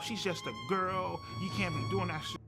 oh, she's just a girl. You can't be doing that shit.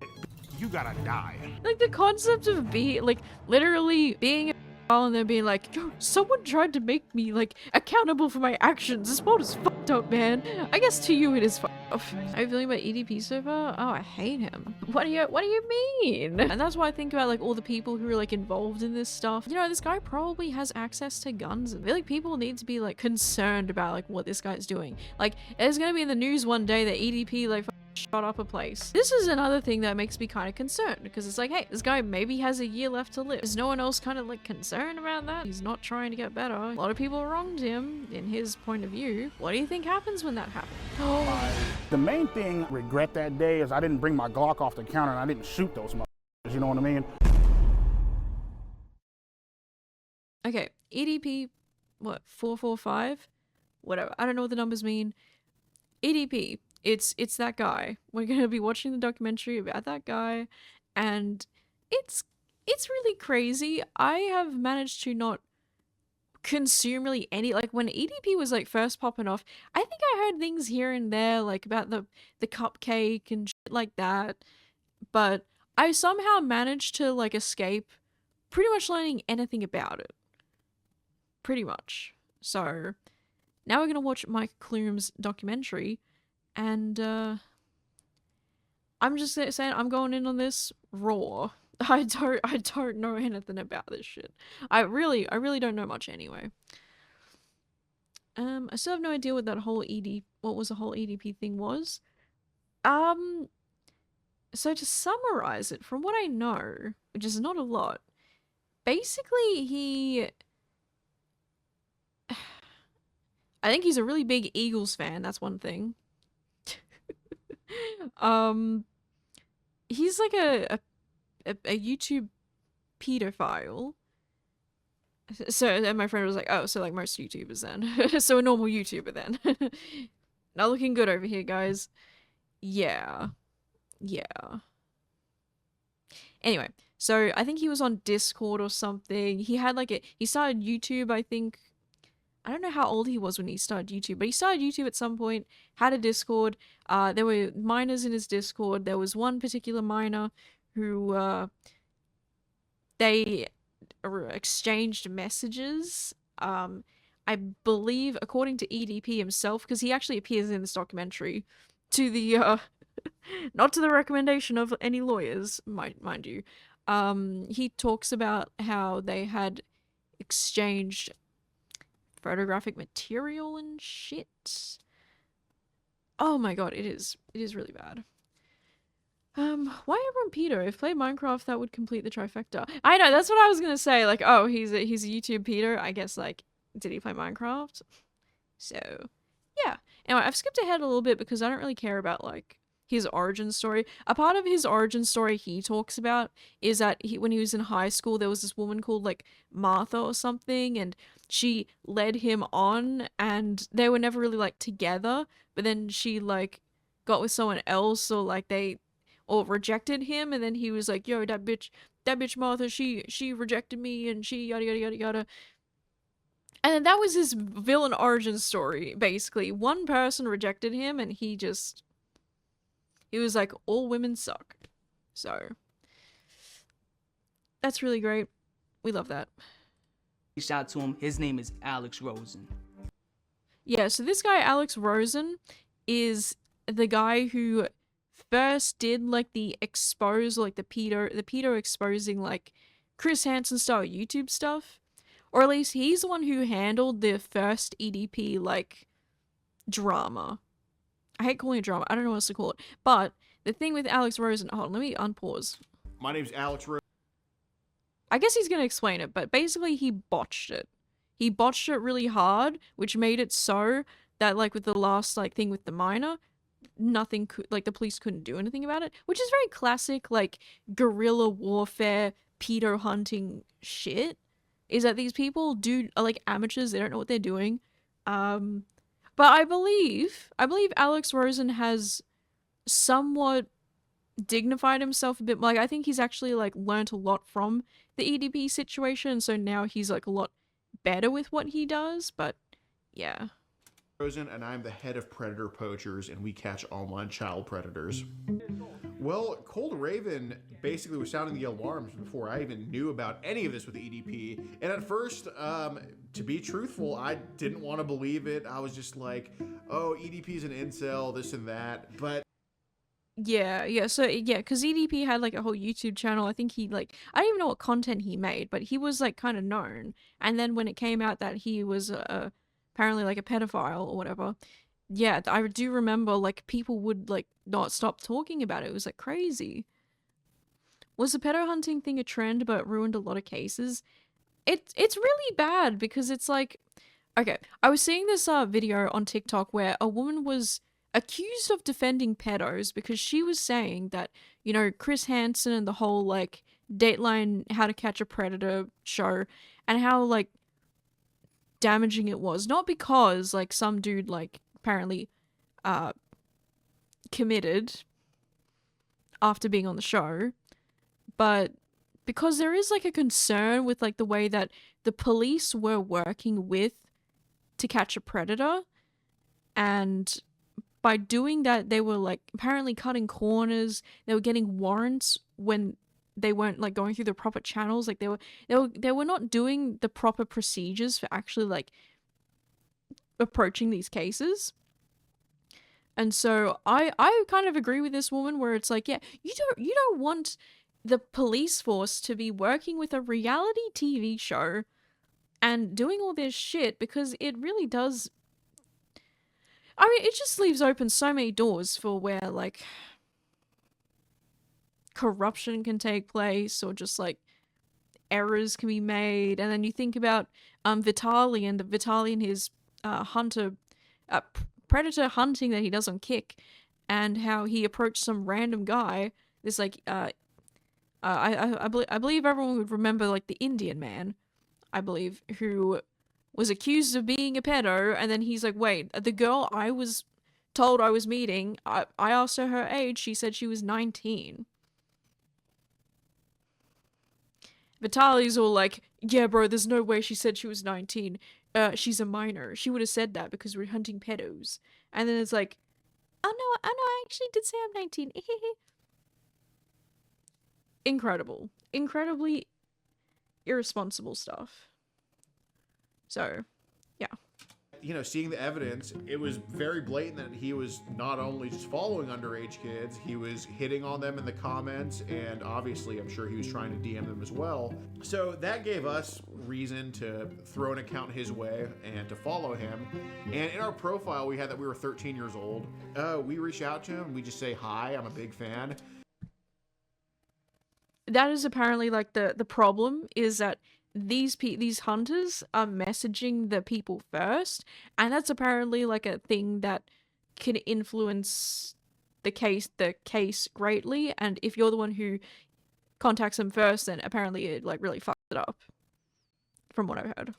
You gotta die. Like the concept of being, like, literally being a and then being like, yo, someone tried to make me, like, accountable for my actions. This world is fucked up, man. I guess to you it is fucked up. How are you feeling about EDP so far? Oh, I hate him. What do you mean? And that's why I think about, like, all the people who are, like, involved in this stuff. You know, this guy probably has access to guns. I feel like people need to be, like, concerned about, like, what this guy's doing. Like, there's gonna be in the news one day that EDP, like, shot up a place. This is another thing that makes me kind of concerned, because it's like, hey, this guy maybe has a year left to live. Is no one else kind of like concerned about that? He's not trying to get better. A lot of people wronged him in his point of view. What do you think happens when that happens? The main thing I regret that day is I didn't bring my Glock off the counter and I didn't shoot those motherfuckers, you know what I mean? Okay, EDP, what, 445? Whatever, I don't know what the numbers mean. EDP. It's that guy. We're gonna be watching the documentary about that guy, and it's really crazy. I have managed to not consume really any, like, when EDP was like first popping off, I think I heard things here and there like about the cupcake and shit like that, but I somehow managed to like escape pretty much learning anything about it. Pretty much. So now we're gonna watch Mike Clum's documentary. And, I'm just saying, I'm going in on this raw. I don't know anything about this shit. I really don't know much anyway. I still have no idea what that whole what was the whole EDP thing was. So to summarize it, from what I know, which is not a lot, basically I think he's a really big Eagles fan, that's one thing. He's like a YouTube pedophile. So, and my friend was like, oh, so like most YouTubers then. So a normal YouTuber then. Not looking good over here, guys. Yeah. Anyway, so I think he was on Discord or something. He had like he started YouTube, I think. I don't know how old he was when he started YouTube, but he started YouTube at some point, had a Discord. There were minors in his Discord. There was one particular minor who, they exchanged messages. I believe, according to EDP himself, because he actually appears in this documentary, to the, not to the recommendation of any lawyers, mind you. He talks about how they had exchanged photographic material and shit. Oh my god, it is really bad. Why everyone pedo? If played Minecraft, that would complete the trifecta. I know, that's what I was gonna say. Like, oh, he's a YouTube pedo. I guess, like, did he play Minecraft? So, yeah. Anyway, I've skipped ahead a little bit because I don't really care about, like, his origin story. A part of his origin story he talks about is that when he was in high school, there was this woman called, like, Martha or something, and she led him on, and they were never really, like, together, but then she, like, got with someone else, or, like, or rejected him, and then he was like, yo, that bitch Martha, she rejected me, and she yada yada yada yada. And then that was his villain origin story, basically. One person rejected him, and he was like, all women suck. So, that's really great. We love that. Reached out to him. His name is Alex Rosen. Yeah, so this guy, Alex Rosen, is the guy who first did, like, the expose, like, the pedo exposing, like, Chris Hansen style YouTube stuff. Or at least he's the one who handled the first EDP, like, drama. I hate calling it drama. I don't know what else to call it. But the thing with Alex Rosen... Hold on, let me unpause. My name's Alex Rosen. I guess he's gonna explain it, but basically he botched it. He botched it really hard, which made it so that, like, with the last, like, thing with the minor, nothing could... Like, the police couldn't do anything about it. Which is very classic, like, guerrilla warfare, pedo hunting shit. Is that these people are, like, amateurs. They don't know what they're doing. But I believe Alex Rosen has somewhat dignified himself a bit. Like, I think he's actually, like, learned a lot from the EDP situation, so now he's, like, a lot better with what he does, but yeah. Rosen, and I'm the head of Predator Poachers, and we catch online child predators. Well, Cold Raven basically was sounding the alarms before I even knew about any of this with the EDP. And at first, to be truthful, I didn't want to believe it. I was just like, oh, EDP's an incel, this and that. But So because EDP had like a whole YouTube channel. I think he like, I don't even know what content he made, but he was like kind of known. And then when it came out that he was apparently like a pedophile or whatever, yeah, I do remember like people would like not stop talking about it. It was like crazy. Was the pedo hunting thing a trend but ruined a lot of cases? It's really bad because it's like, okay, I was seeing this video on TikTok where a woman was accused of defending pedos because she was saying that, you know, Chris Hansen and the whole like Dateline How to Catch a Predator show and how like damaging it was, not because like some dude like apparently committed after being on the show, but because there is like a concern with like the way that the police were working with To Catch a Predator, and by doing that they were like apparently cutting corners. They were getting warrants when they weren't like going through the proper channels. Like they were not doing the proper procedures for actually like approaching these cases. And so I kind of agree with this woman where it's like, yeah, you don't want the police force to be working with a reality TV show and doing all this shit, because it really does, I mean, it just leaves open so many doors for where like corruption can take place, or just like errors can be made. And then you think about Vitaly and his predator hunting that he does on Kick, and how he approached some random guy, this like I believe everyone would remember like the Indian man, I believe, who was accused of being a pedo, and then he's like, wait, the girl I was told I was meeting, I asked her age, she said she was 19. Vitaly's all like, yeah bro, there's no way she said she was 19. She's a minor. She would have said that because we're hunting pedos. And then it's like, oh no, I actually did say I'm 19. Incredible. Incredibly irresponsible stuff. So, yeah. you know, seeing the evidence, it was very blatant that he was not only just following underage kids, he was hitting on them in the comments, and obviously I'm sure he was trying to DM them as well. So that gave us reason to throw an account his way and to follow him. And in our profile, we had that we were 13 years old. We reach out to him, we just say, hi, I'm a big fan. That is apparently like the problem is that these hunters are messaging the people first, and that's apparently like a thing that can influence the case greatly. And if you're the one who contacts them first, then apparently it like really fucks it up, from what I've heard.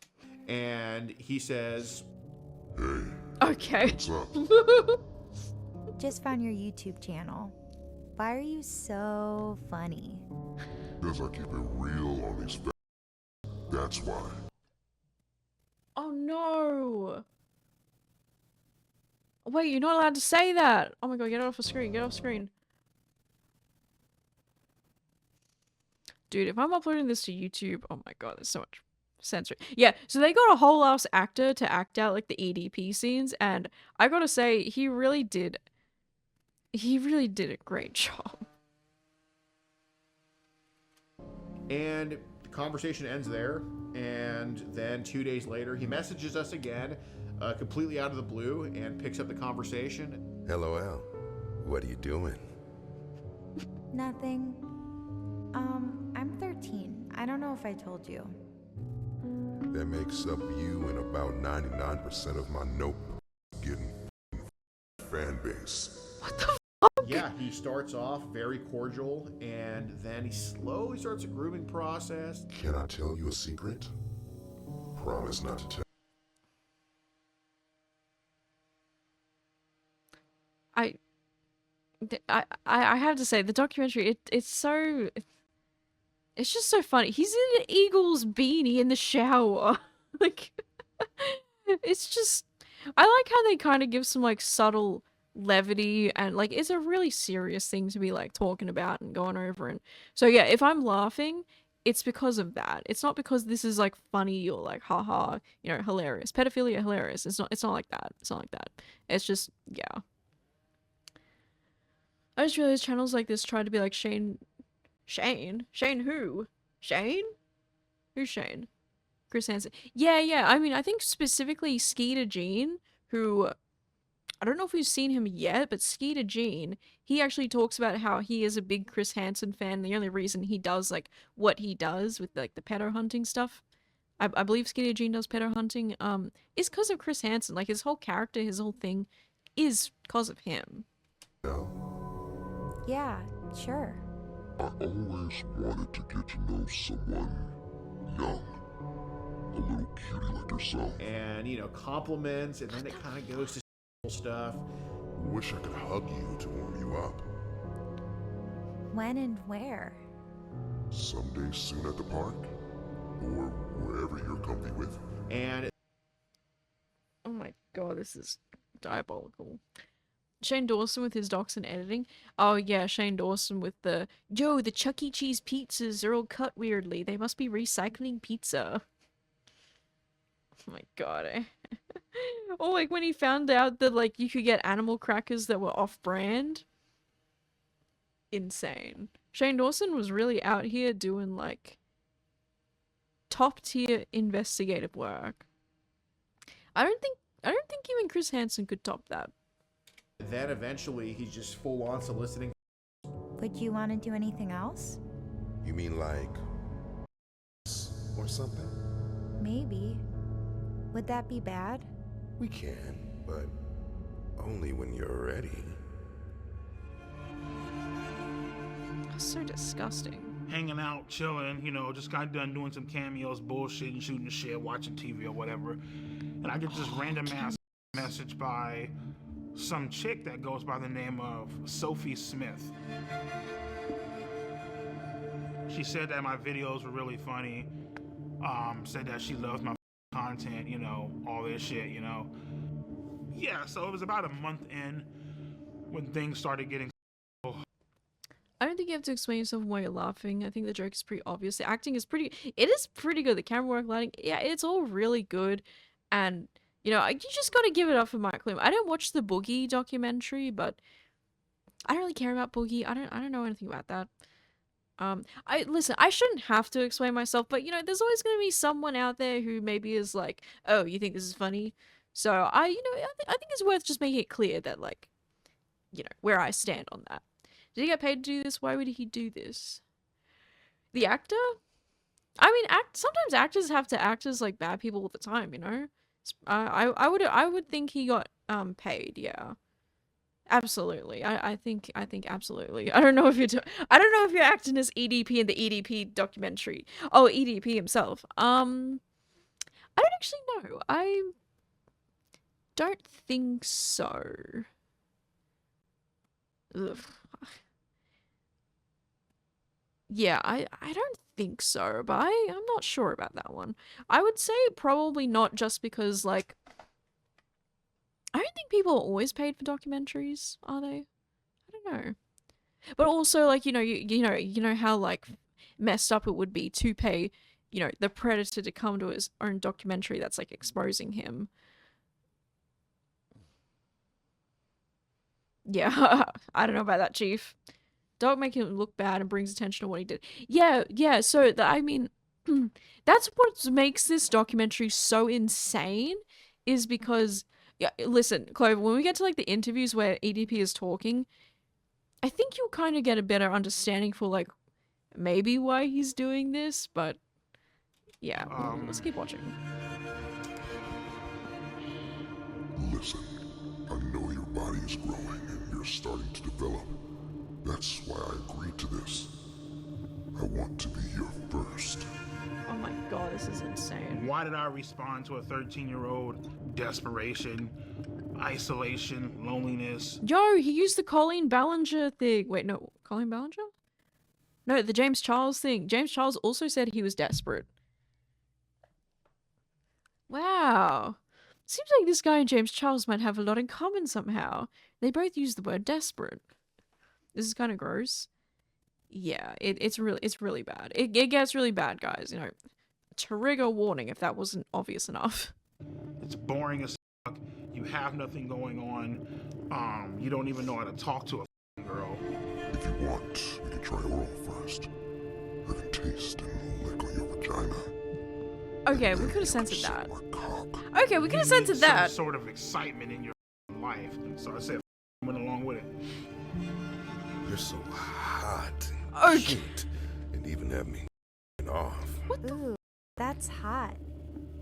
And he says, hey, okay, what's up? Just found your YouTube channel. Why are you so funny? Because I keep it real on these that's why. oh no, wait, you're not allowed to say that. Oh my god, get it off the screen, get off screen. Dude, if I'm uploading this to YouTube, oh my god, there's so much censoring. Yeah, so they got a whole ass actor to act out like the EDP scenes, and I gotta say, he really did a great job. and the conversation ends there. And then 2 days later, he messages us again, completely out of the blue, and picks up the conversation. LOL. What are you doing? Nothing. I'm 13. I don't know if I told you. That makes up you and about 99% of my nope getting fan base. What the fuck? Yeah, he starts off very cordial, and then he slowly starts a grooming process. Can I tell you a secret? Promise not to tell. I have to say, the documentary, it's just so funny. He's in an Eagles beanie in the shower. Like, it's just, I like how they kind of give some like subtle levity, and like it's a really serious thing to be like talking about and going over. And so yeah, if I'm laughing, it's because of that. It's not because this is like funny or like haha, hilarious. Pedophilia hilarious. It's not like that. It's not like that. It's just, yeah. I just realized channels like this try to be like Shane who? Shane? Who's Shane? Chris Hansen. Yeah. I mean, I think specifically Skeeter Gene, who I don't know if we've seen him yet, but Skeeter Gene, he actually talks about how he is a big Chris Hansen fan. The only reason he does like what he does with like the pedo hunting stuff, I believe Skeeter Gene does pedo hunting, is because of Chris Hansen. Like his whole character, his whole thing, is because of him. Yeah, sure. I always wanted to get to know someone young, a little cutie like yourself. And, compliments, and then it kind of goes to stuff. Wish I could hug you to warm you up. When and where? Someday soon at the park, or wherever you're comfy with. And Oh my god, this is diabolical. Shane Dawson with his docs and editing. Oh yeah, Shane Dawson with the Chuck E. Cheese pizzas are all cut weirdly. They must be recycling pizza. Oh my god. Or like when he found out that like you could get animal crackers that were off-brand. Insane. Shane Dawson was really out here doing like top-tier investigative work. I don't think even Chris Hansen could top that. then eventually he's just full on soliciting. Would you want to do anything else? You mean like... or something? Maybe. Would that be bad? We can, but only when you're ready. So disgusting. Hanging out, chilling, just got done doing some cameos, bullshitting, shooting shit, watching TV or whatever. And I get this random ass message by some chick that goes by the name of Sophie Smith. She said that my videos were really funny. Said that she loves my content, all this shit, Yeah, so it was about a month in when things started getting. I don't think you have to explain yourself while you're laughing. I think the joke is pretty obvious. The acting is it is pretty good. The camera work, lighting, yeah, it's all really good. And, you just gotta give it up for Mike Clum. I didn't watch the Boogie documentary, but I don't really care about Boogie. I don't know anything about that. Listen, I shouldn't have to explain myself, but, there's always gonna be someone out there who maybe is like, oh, you think this is funny? So, I think it's worth just making it clear that, like, where I stand on that. Did he get paid to do this? Why would he do this? The actor? I mean, sometimes actors have to act as like bad people all the time, I would think he got paid, yeah. Absolutely. I think absolutely. I don't know if you're acting as EDP in the EDP documentary. Oh, EDP himself. I don't actually know. I don't think so. Ugh. Yeah, I don't think so, but I'm not sure about that one. I would say probably not, just because, like, I don't think people are always paid for documentaries, are they? I don't know. But also, like, you know how, like, messed up it would be to pay, the Predator to come to his own documentary that's, like, exposing him. Yeah, I don't know about that, Chief. Don't make him look bad and brings attention to what he did. Yeah, so, I mean, that's what makes this documentary so insane, is because, yeah, listen, Clover, when we get to, like, the interviews where EDP is talking, I think you'll kind of get a better understanding for, like, maybe why he's doing this, but, yeah, let's keep watching. Listen, I know your body is growing and you're starting to develop. That's why I agreed to this. I want to be your first. Oh my god, this is insane. Why did I respond to a 13-year-old? Desperation, isolation, loneliness. Yo, he used the Colleen Ballinger thing. Wait, no, Colleen Ballinger? No, the James Charles thing. James Charles also said he was desperate. Wow. seems like this guy and James Charles might have a lot in common somehow. They both use the word desperate. This is kind of gross. Yeah, it's really bad. It gets really bad, guys. You know, trigger warning if that wasn't obvious enough. It's boring as fuck. You have nothing going on. You don't even know how to talk to a girl. If you want, we can try oral first. I can taste and lick on your vagina. Okay, we could have censored that. My cock. Okay, we could have You need censored that. some sort of excitement in your life. So I said, went along with it. You're so hot and Okay. cute, and even have me off. Ooh, that's hot.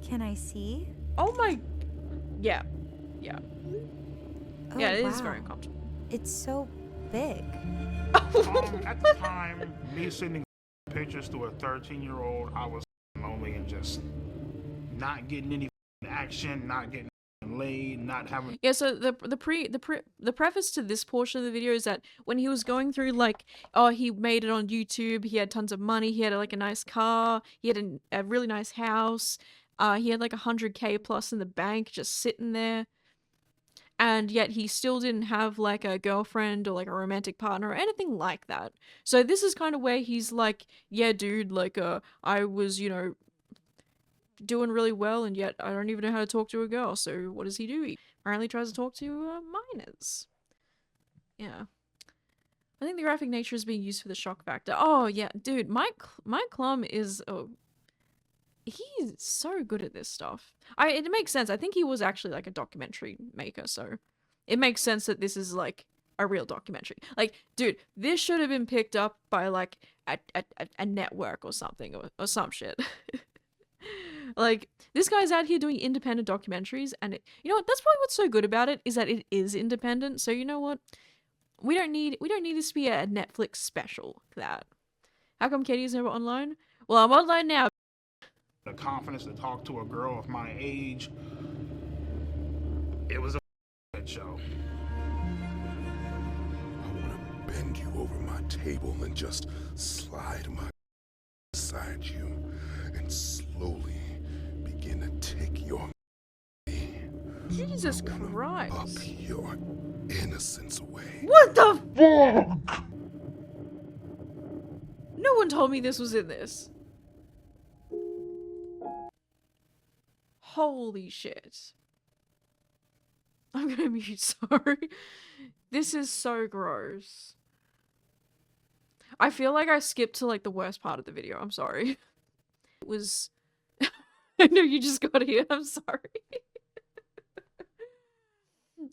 Can I see? Oh my. Yeah. Yeah. Oh, Yeah, it is wow. very uncomfortable. It's so big. At the time, me sending pictures to a 13-year-old, I was lonely and just not getting any action, not getting laid, not having. Yeah, so the preface to this portion of the video is that when he was going through, like, oh, he made it on YouTube, he had tons of money, he had like a nice car, he had a really nice house, he had like 100K plus in the bank just sitting there, and yet he still didn't have like a girlfriend or like a romantic partner or anything like that. So this is kind of where he's like, yeah, dude, like, I was, you know, doing really well, and yet I don't even know how to talk to a girl. So what does he do? He apparently tries to talk to minors. Yeah. I think the graphic nature is being used for the shock factor. Oh yeah, dude, Mike Clum is he's so good at this stuff. It makes sense. I think he was actually like a documentary maker, so it makes sense that this is like a real documentary. Like, dude, this should have been picked up by like a network or something or some shit. Like, this guy's out here doing independent documentaries, and you know what? That's probably what's so good about it, is that it is independent. So you know what? We don't need this to be a Netflix special for that. How come Katie's never online? Well, I'm online now. The confidence to talk to a girl of my age. It was a shit show. I want to bend you over my table and just slide my beside you and slowly begin to take your Jesus up Christ. your innocence away. What the fuck? No one told me this was in this. Holy shit. I'm gonna mute, sorry. This is so gross. I feel like I skipped to like the worst part of the video. I'm sorry. It was... I know you just got here. I'm sorry.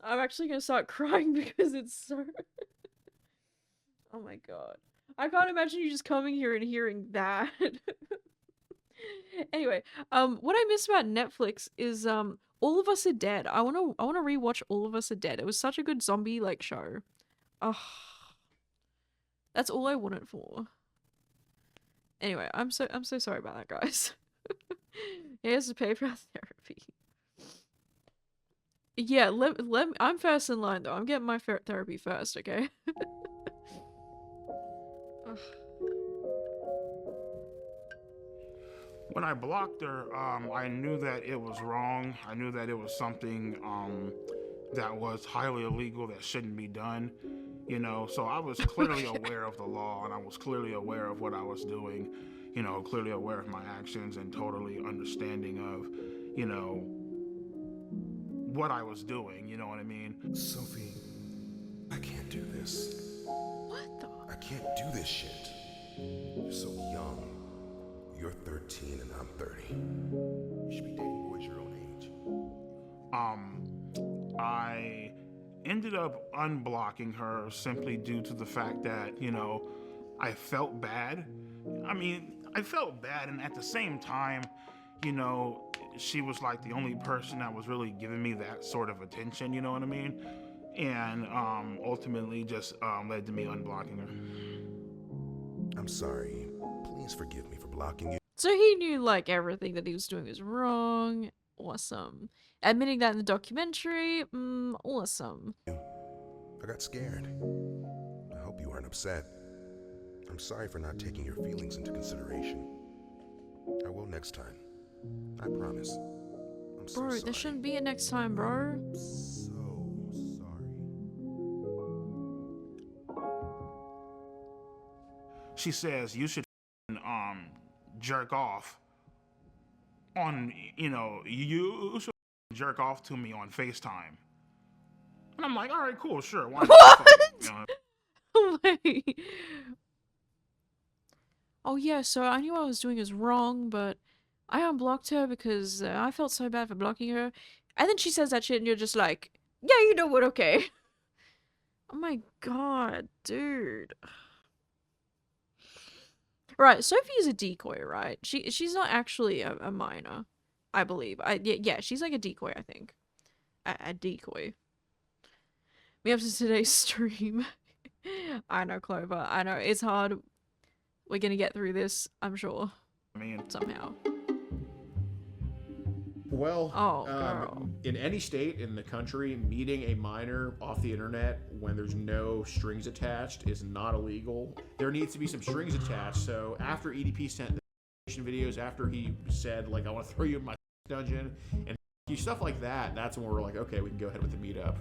I'm actually gonna start crying because it's so... Oh my god. I can't imagine you just coming here and hearing that. Anyway, what I miss about Netflix is All of Us Are Dead. I wanna rewatch All of Us Are Dead. It was such a good zombie like show. Oh, that's all I want it for. Anyway, I'm so sorry about that, guys. Here's the paper therapy. Yeah, I'm first in line though. I'm getting my therapy first, okay? Ugh. When I blocked her, I knew that it was wrong. I knew that it was something that was highly illegal, that shouldn't be done, you know. So I was clearly aware of the law, and I was clearly aware of what I was doing, you know, clearly aware of my actions and totally understanding of, you know, what I was doing, you know what I mean? Sophie, I can't do this. What the? I can't do this shit. You're so young. You're 13 and I'm 30. You should be dating boys your own age. I ended up unblocking her simply due to the fact that, you know, I felt bad. I mean, I felt bad, and at the same time, you know, she was like the only person that was really giving me that sort of attention, you know what I mean? And ultimately just led to me unblocking her. I'm sorry. Please forgive me for blocking you. So he knew like everything that he was doing was wrong. Awesome. Admitting that in the documentary, awesome. I got scared. I hope you aren't upset. I'm sorry for not taking your feelings into consideration. I will next time. I promise. I'm so Bro, sorry. there shouldn't be a next time, bro. So sorry. She says you should jerk off on, you should jerk off to me on FaceTime. And I'm like, all right, cool, sure. Why not? Wait. Oh yeah, so I knew what I was doing is wrong, but I unblocked her because I felt so bad for blocking her. And then she says that shit and you're just like, yeah, you know what, okay. Oh my god, dude. Right, Sophie is a decoy, right? She's not actually a minor, I believe. Yeah, she's like a decoy, I think. A decoy. Me up to today's stream. I know, Clover. I know, it's hard. We're gonna get through this, I'm sure. I mean, Somehow. Well, Oh, girl. in any state in the country, meeting a minor off the internet when there's no strings attached is not illegal. There needs to be some strings attached. So after EDP sent the videos, after he said, like, I want to throw you in my dungeon and stuff like that, that's when we're like, okay, we can go ahead with the meetup.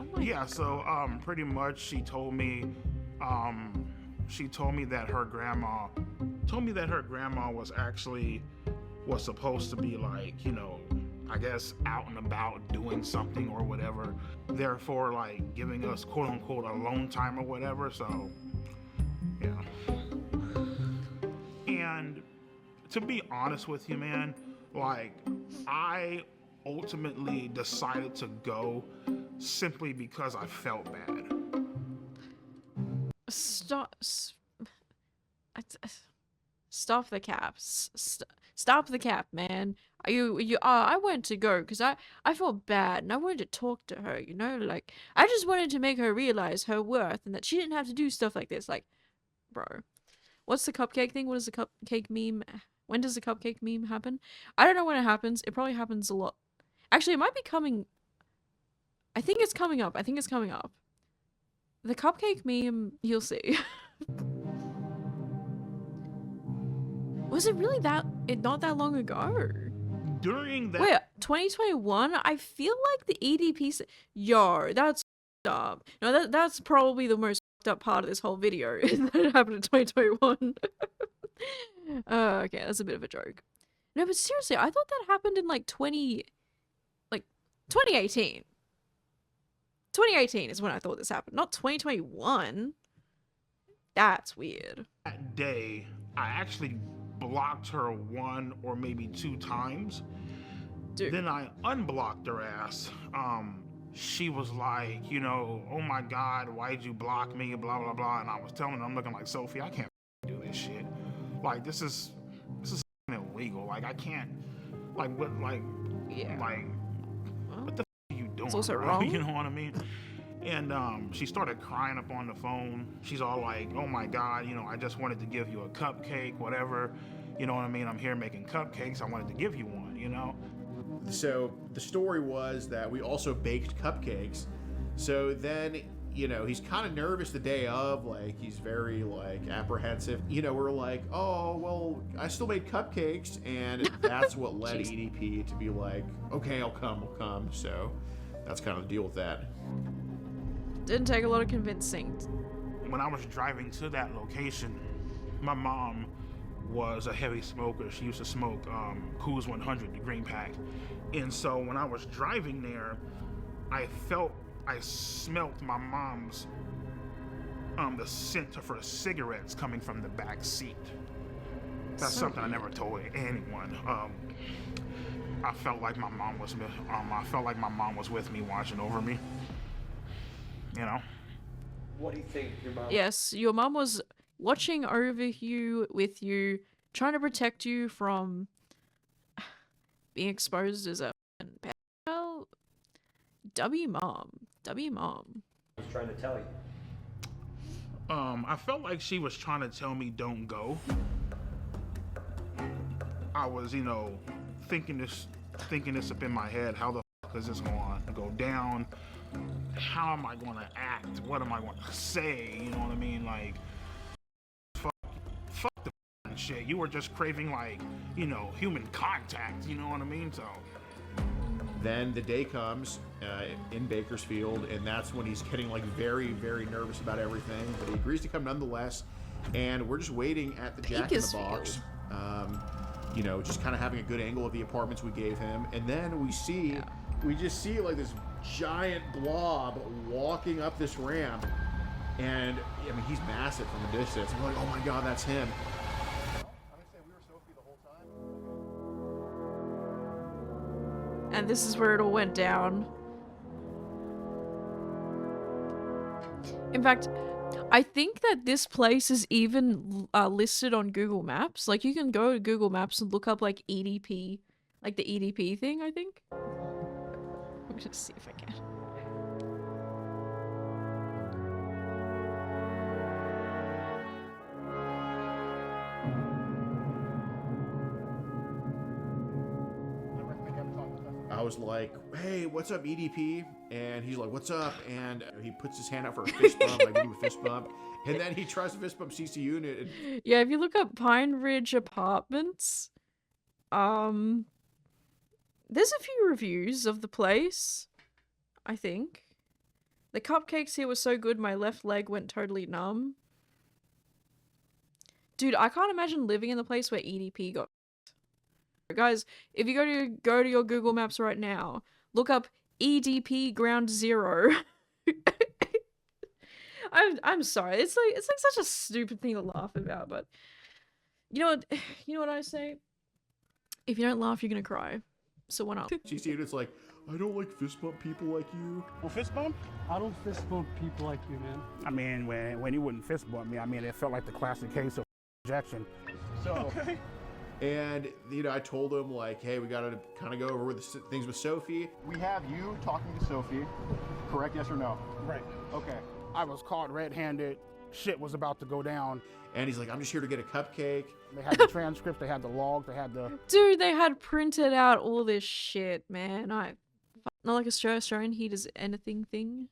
Oh my yeah, so pretty much she told me that her grandma was supposed to be like, I guess out and about doing something or whatever, therefore like giving us quote unquote alone time or whatever. So yeah. And to be honest with you, man, like I ultimately decided to go simply because I felt bad. Stop the cap. Stop the cap, man. I wanted to go because I felt bad and I wanted to talk to her, like I just wanted to make her realize her worth and that she didn't have to do stuff like this. Like, bro, what's the cupcake thing? What is the cupcake meme? When does the cupcake meme happen? I don't know when it happens. It probably happens a lot. Actually, it might be coming. I think it's coming up. The cupcake meme, you'll see. Was it really not that long ago? During that Wait, 2021? I feel like the EDP yo, that's up. No, that's probably the most up part of this whole video that it happened in 2021. Okay, that's a bit of a joke. No, but seriously, I thought that happened in like 2018. 2018 is when I thought this happened, not 2021. That's weird. that day, I actually blocked her 1 or maybe 2 times. Dude. Then I unblocked her ass. She was like, oh my God, why'd you block me? Blah, blah, blah. And I was telling her, I'm looking like, Sophie, I can't do this shit. Like, this is illegal. Like, I can't, like, what, like, Yeah. like, what the are you doing? It's also bro? wrong. You know what I mean? And she started crying up on the phone. She's all like, oh my God, I just wanted to give you a cupcake, whatever. You know what I mean? I'm here making cupcakes. I wanted to give you one, So the story was that we also baked cupcakes. So then, he's kind of nervous the day of, like, he's very, like, apprehensive. We're like, oh, well, I still made cupcakes. And that's what led EDP to be like, okay, I'll come. So that's kind of the deal with that. Didn't take a lot of convincing. When I was driving to that location, my mom was a heavy smoker. She used to smoke Coors 100, the green pack. And so when I was driving there, I smelt my mom's, the scent of her cigarettes coming from the back seat. That's something I never told anyone. I felt like my mom was with me, watching over me. What do you think your mom? Yes, your mom was watching over you, with you, trying to protect you from being exposed as a pedophile. W mom. I was trying to tell you. I felt like she was trying to tell me don't go. I was, thinking this up in my head. How the fuck is this going to go down? How am I going to act? What am I going to say? You know what I mean? Like, fuck the and shit. You were just craving, like, you know, human contact, you know what I mean? So Then the day comes in Bakersfield, and that's when he's getting like very, very nervous about everything. But he agrees to come nonetheless, and we're just waiting at the Jack in the Box. You know, just kind of having a good angle of the apartments we gave him, and then we just see like this giant blob walking up this ramp, and I mean he's massive from a distance. I'm like, oh my god, that's him. And this is where it all went down. In fact, I think that this place is even listed on Google Maps. Like, you can go to Google Maps and look up, like, EDP. Like, the EDP thing, I think. I'm gonna see if I can. I was like, hey, what's up, EDP? And he's like, what's up? And he puts his hand out for a fist bump. I give him a fist bump. And then he tries to fist bump CC Unit. And Yeah, if you look up Pine Ridge Apartments, there's a few reviews of the place, I think. The cupcakes here were so good, my left leg went totally numb. Dude, I can't imagine living in the place where EDP got. Guys, if you go to your Google Maps right now, look up EDP Ground Zero. I'm sorry. It's like such a stupid thing to laugh about, but you know what I say? If you don't laugh, you're gonna cry. So why not? CC Unit's like, I don't like fist bump people like you. Well, fist bump? I don't fist bump people like you, man. I mean, when he wouldn't fist bump me, I mean, it felt like the classic case of rejection. So. Okay. And, you know, I told him, like, hey, we got to kind of go over with the things with Sophie. We have you talking to Sophie, correct? Yes or no? Right. Okay. I was caught red-handed. Shit was about to go down. And he's like, I'm just here to get a cupcake. They had the transcript, they had the log, they had the... Dude, they had printed out all this shit, man. Not like Australian Heat is anything thing.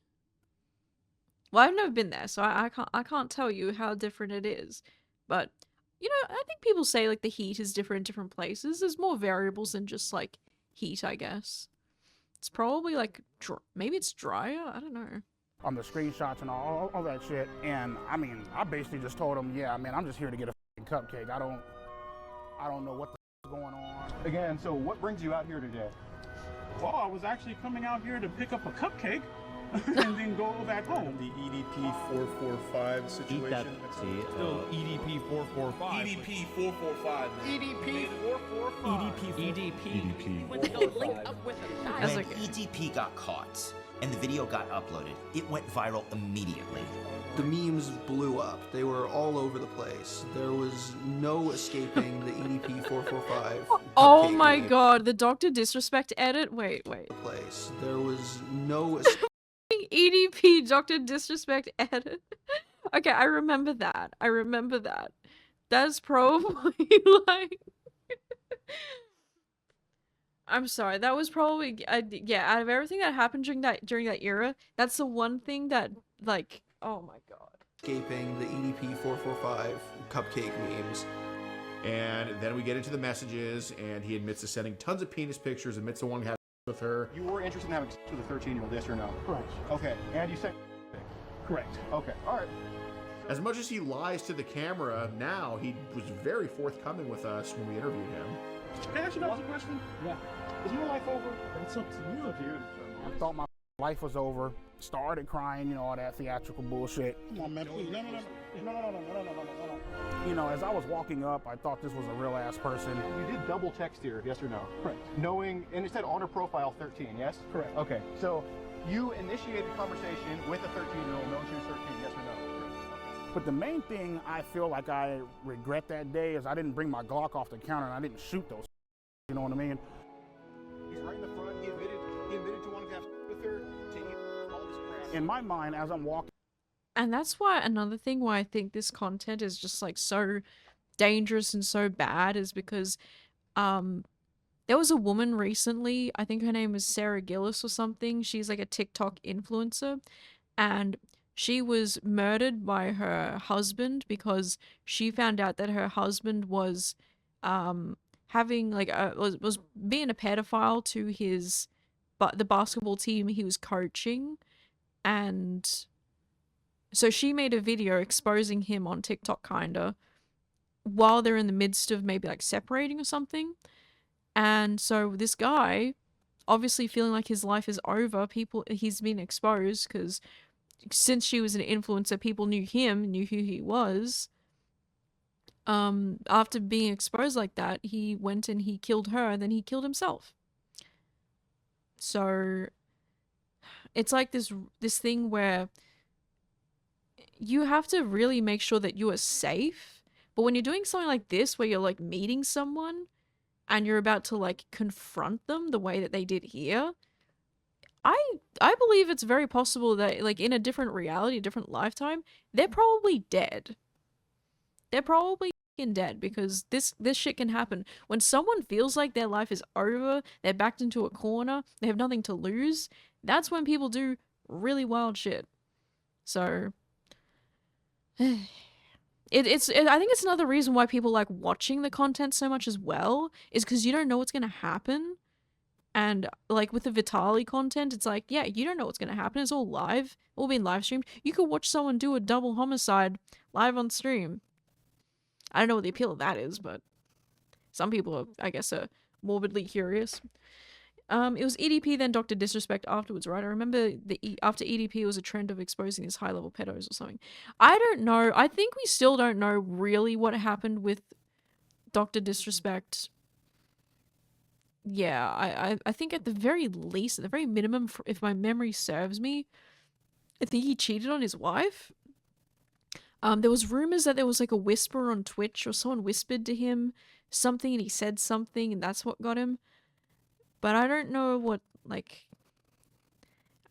Well, I've never been there, so I can't tell you how different it is. But... you know, I think people say, like, the heat is different in different places. There's more variables than just, like, heat, I guess. It's probably, like, maybe it's drier? I don't know. On the screenshots and all that shit. And, I mean, I basically just told him, yeah, man, I'm just here to get a cupcake. I don't know what the is going on. Again, so what brings you out here today? Well, I was actually coming out here to pick up a cupcake and then go back home. The EDP 445 situation. Still EDP 445. EDP 445. EDP 445. EDP. When EDP got caught and the video got uploaded, it went viral immediately. The memes blew up. They were all over the place. There was no escaping the EDP 445. Oh my god, the Dr. Disrespect edit? Wait. Place. There was no escaping. EDP Dr. Disrespect edit. Okay, I remember that. That's probably like... I'm sorry, that was probably... yeah, out of everything that happened during that era, that's the one thing that, like... oh my god. Escaping the EDP 445 cupcake memes. And then we get into the messages, and he admits to sending tons of penis pictures, admits to wanting to have with her. You were interested in having sex with a 13-year-old, yes or no? Correct. Okay, and you said... Correct. Okay, all right. As much as he lies to the camera now, he was very forthcoming with us when we interviewed him. Can I ask you a question? Yeah. Is your life over? It's up to you. I thought my life was over. Started crying, you know, all that theatrical bullshit. Come on, man, please. No. You know, as I was walking up, I thought this was a real ass person. You did double text here, yes or no? Correct. Knowing, and it said on her profile 13, yes? Correct. Okay, so you initiated conversation with a 13-year-old, knowing she was 13, yes or no? Correct. Okay. But the main thing I feel like I regret that day is I didn't bring my Glock off the counter and I didn't shoot those. You know what I mean? He's right in the front. He admitted to wanting to have with her, to eat all this crap. In my mind, as I'm walking. And that's why another thing why I think this content is just like so dangerous and so bad is because there was a woman recently, I think her name is Sarah Gillis or something. She's like a TikTok influencer, and she was murdered by her husband because she found out that her husband was having like was being a pedophile to his the basketball team he was coaching, and so she made a video exposing him on TikTok kinda while they're in the midst of maybe like separating or something. And so this guy, obviously feeling like his life is over, he's been exposed because since she was an influencer, people knew him, knew who he was. After being exposed like that, he went and he killed her, and then he killed himself. So it's like this thing where you have to really make sure that you are safe. But when you're doing something like this, where you're like meeting someone and you're about to like confront them the way that they did here, I believe it's very possible that like in a different reality, a different lifetime, they're probably dead. They're probably fucking dead, because this shit can happen. When someone feels like their life is over, they're backed into a corner, they have nothing to lose, that's when people do really wild shit. So I think it's another reason why people like watching the content so much as well, is because you don't know what's gonna happen. And like with the Vitali content, it's like, yeah, you don't know what's gonna happen. It's all live, all being live streamed. You could watch someone do a double homicide live on stream. I don't know what the appeal of that is, but some people are, I guess, are morbidly curious. It was EDP, then Dr. Disrespect afterwards, right? I remember after EDP it was a trend of exposing these high-level pedos or something. I don't know. I think we still don't know really what happened with Dr. Disrespect. Yeah, I think at the very least, at the very minimum, if my memory serves me, I think he cheated on his wife. There was rumors that there was like a whisper on Twitch, or someone whispered to him something and he said something and that's what got him. But I don't know what, like,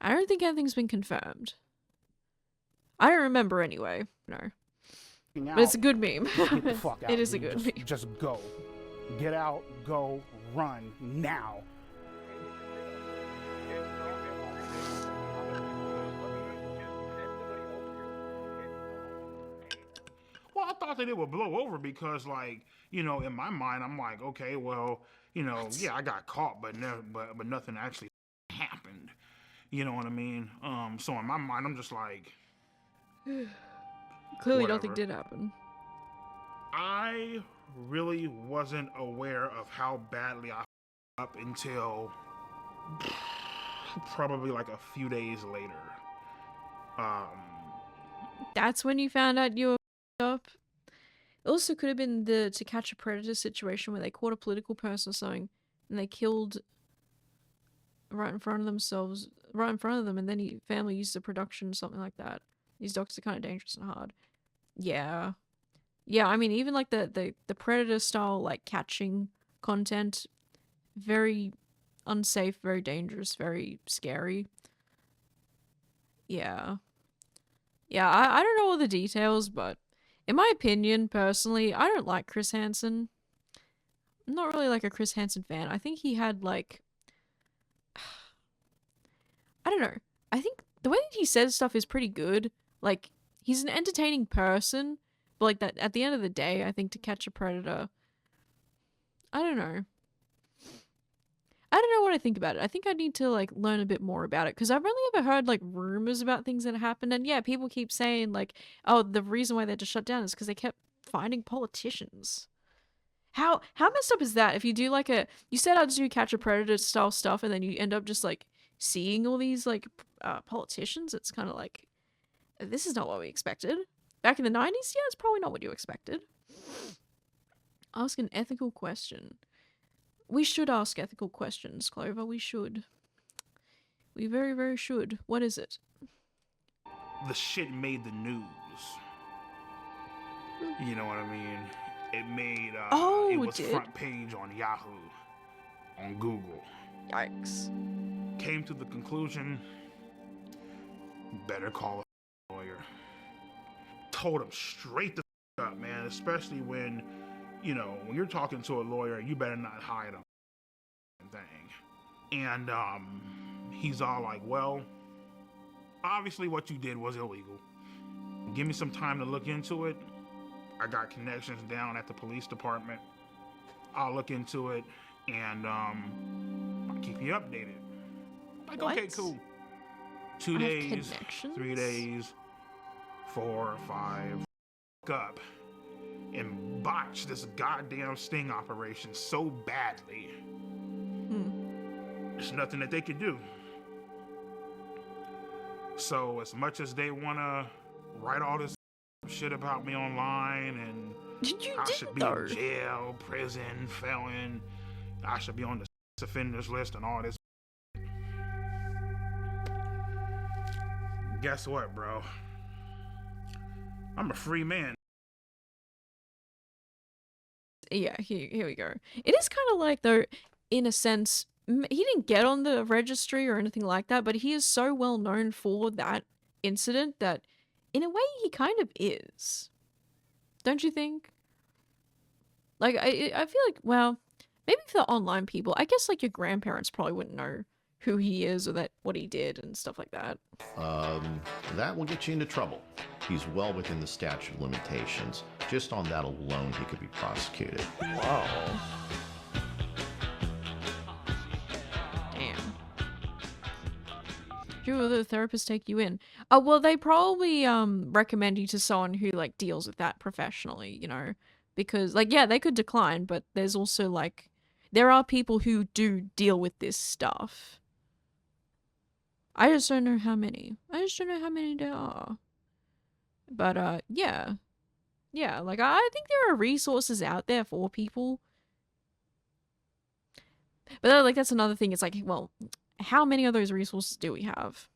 I don't think anything's been confirmed. I don't remember anyway, no. But it's a good meme. Get the fuck out. It is a good meme. Just go. Get out, go, run, now. Well, I thought that it would blow over because, like, you know, in my mind, I'm like, okay, well, you know, yeah, I got caught, but nothing actually happened. You know what I mean? So in my mind, I'm just like, clearly whatever. nothing did happen. I really wasn't aware of how badly I up until probably like a few days later. That's when you found out you were up. It also could have been the To Catch a Predator situation where they caught a political person or something and they killed right in front of themselves, right in front of them, and then family used the production or something like that. These dogs are kind of dangerous and hard. Yeah. Yeah, I mean, even like the Predator style like catching content, very unsafe, very dangerous, very scary. Yeah. Yeah, I don't know all the details, but in my opinion, personally, I don't like Chris Hansen. I'm not really like a Chris Hansen fan. I think he had like, I don't know. I think the way that he says stuff is pretty good. Like, he's an entertaining person, but like that at the end of the day, I think To Catch a Predator, I don't know. I don't know what I think about it. I think I need to like learn a bit more about it, because I've only ever heard like rumors about things that happened, and yeah, people keep saying like, oh, the reason why they had to shut down is because they kept finding politicians. How messed up is that? If you do like you set out to do Catch a Predator style stuff, and then you end up just like seeing all these like politicians, it's kind of like, this is not what we expected. Back in the 90s, yeah, it's probably not what you expected. Ask an ethical question. We should ask ethical questions, Clover. We should. We very, very should. What is it? The shit made the news. You know what I mean? It made, it was front page on Yahoo, on Google. Yikes. Came to the conclusion, better call a lawyer. Told him straight the up, man, especially when, you know, when you're talking to a lawyer, you better not hide a thing. And he's all like, well, obviously what you did was illegal. Give me some time to look into it. I got connections down at the police department. I'll look into it and I'll keep you updated. Like, What? okay, cool. 2 I have days, connections? 3 days, 4, 5, up and botch this goddamn sting operation so badly. There's nothing that they could do. So as much as they wanna write all this shit about me online and I should be in jail, prison, felon, I should be on the offenders list and all this. Guess what, bro? I'm a free man. Yeah, here we go. It is kind of like, though, in a sense, he didn't get on the registry or anything like that, but he is so well known for that incident that, in a way, he kind of is. Don't you think? Like, I feel like, well, maybe for the online people, I guess, like, your grandparents probably wouldn't know who he is or what he did and stuff like that. That will get you into trouble. He's well within the statute of limitations. Just on that alone, he could be prosecuted. Wow. Damn. Who will the therapist take you in? Oh, well, they probably recommend you to someone who, like, deals with that professionally, you know? Because, like, yeah, they could decline, but there's also, like, there are people who do deal with this stuff. I just don't know how many. I just don't know how many there are. But, yeah. Yeah, like, I think there are resources out there for people. But, like, that's another thing. It's like, well, how many of those resources do we have?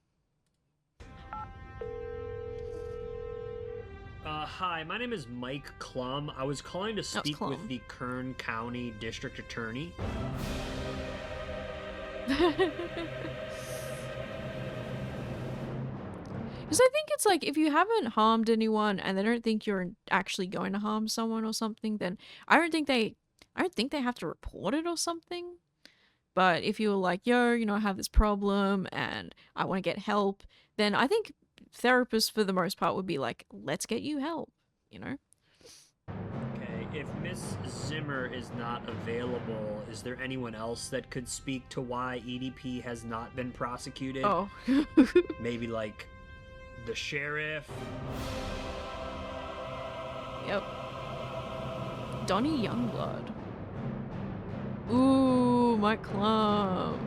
Hi, my name is Mike Clum. I was calling to speak with the Kern County District Attorney. Because I think it's like, if you haven't harmed anyone and they don't think you're actually going to harm someone or something, then I don't think they have to report it or something. But if you're like, yo, you know, I have this problem and I want to get help, then I think therapists for the most part would be like, let's get you help, you know? Okay, if Miss Zimmer is not available, is there anyone else that could speak to why EDP has not been prosecuted? Oh. Maybe like the sheriff? Yep. Donnie Youngblood. Ooh, Mike Clum. Ooh.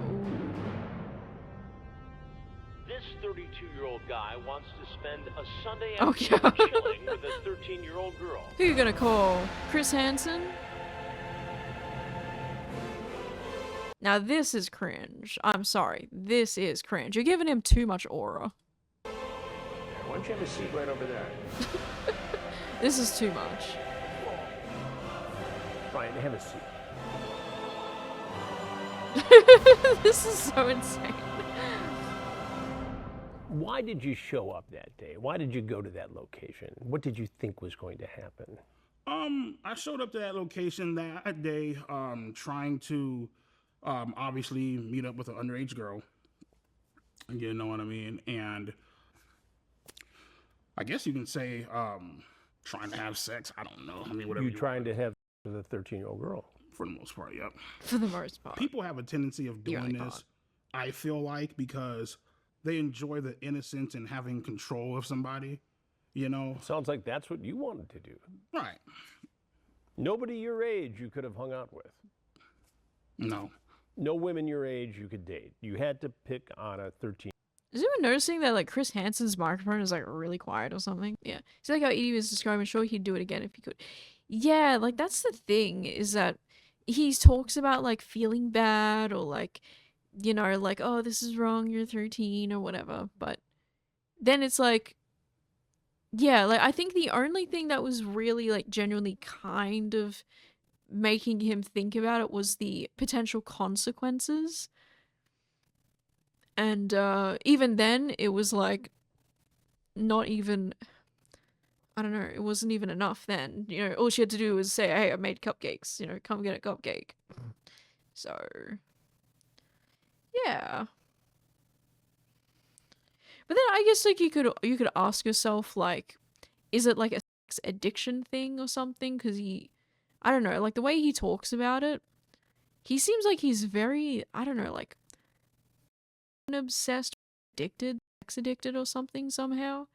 This 32-year-old guy wants to spend a Sunday Oh, afternoon yeah. chilling with a 13-year-old girl. Who you gonna call? Chris Hansen? Now this is cringe. I'm sorry. This is cringe. You're giving him too much aura. Why don't you have a seat right over there? This is too much. Brian, have a seat. This is so insane. Why did you show up that day? Why did you go to that location? What did you think was going to happen? I showed up to that location that day, trying to, obviously meet up with an underage girl. You know what I mean? And I guess you can say, trying to have sex. I don't know. I mean, whatever. You trying to have with a 13-year-old girl? For the most part, yep. For the most part. People have a tendency of doing this, I feel like, because they enjoy the innocence and having control of somebody, you know? Sounds like that's what you wanted to do. Right. Nobody your age you could have hung out with. No. No women your age you could date. You had to pick on a 13. Is anyone noticing that, like, Chris Hansen's microphone is, like, really quiet or something? Yeah. See, like how Edie was describing, sure he'd do it again if he could. Yeah, like, that's the thing, is that he talks about, like, feeling bad or, like, you know, like, oh, this is wrong, you're 13 or whatever. But then it's like, yeah, like, I think the only thing that was really, like, genuinely kind of making him think about it was the potential consequences. And even then, it was, like, not even, I don't know, it wasn't even enough then. You know, all she had to do was say, hey, I made cupcakes, you know, come get a cupcake. So, yeah. But then I guess like you could ask yourself like, is it like a sex addiction thing or something? Because I don't know, like the way he talks about it, he seems like he's very, I don't know, like obsessed, sex addicted or something somehow.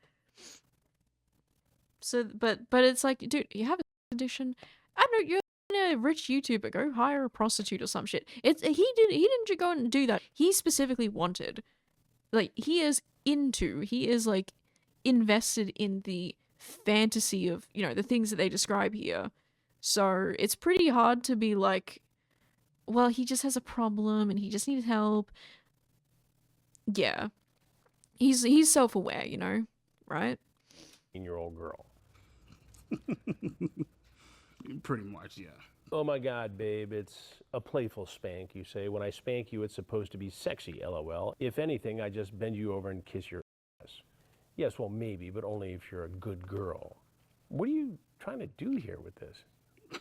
So, but it's like, dude, you have a sex addiction. I don't know, you're a rich YouTuber. Go hire a prostitute or some shit. He didn't go and do that. He specifically wanted, like, he is like invested in the fantasy of, you know, the things that they describe here. So it's pretty hard to be like, well, he just has a problem and he just needs help. Yeah. He's self-aware, you know, right? 18-year-old girl. Pretty much, yeah. Oh my God, babe, it's a playful spank, you say. When I spank you, it's supposed to be sexy, LOL. If anything, I just bend you over and kiss your ass. Yes, well, maybe, but only if you're a good girl. What are you trying to do here with this?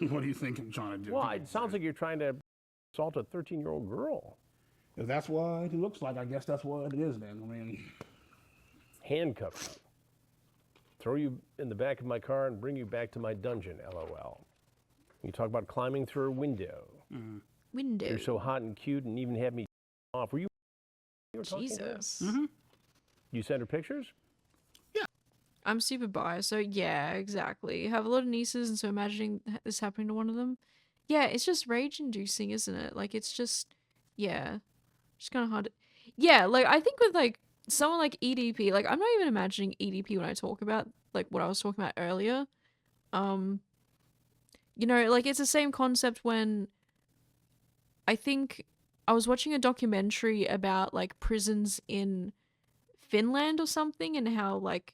What do you think I'm trying to do? Well, it sounds like you're trying to assault a 13-year-old girl. If that's what it looks like, I guess that's what it is then. I mean... Handcuff you. Throw you in the back of my car and bring you back to my dungeon, LOL. You talk about climbing through a window. Window. You're so hot and cute and even had me off. Were you talking to her? Jesus. You sent her pictures? I'm super biased, so yeah, exactly. Have a lot of nieces, and so imagining this happening to one of them, yeah, it's just rage-inducing, isn't it? Like, it's just, yeah, just kind of hard. Yeah, like, I think with, like, someone like EDP, like, I'm not even imagining EDP when I talk about, like, what I was talking about earlier. You know, like, it's the same concept when I think I was watching a documentary about, like, prisons in Finland or something, and how, like,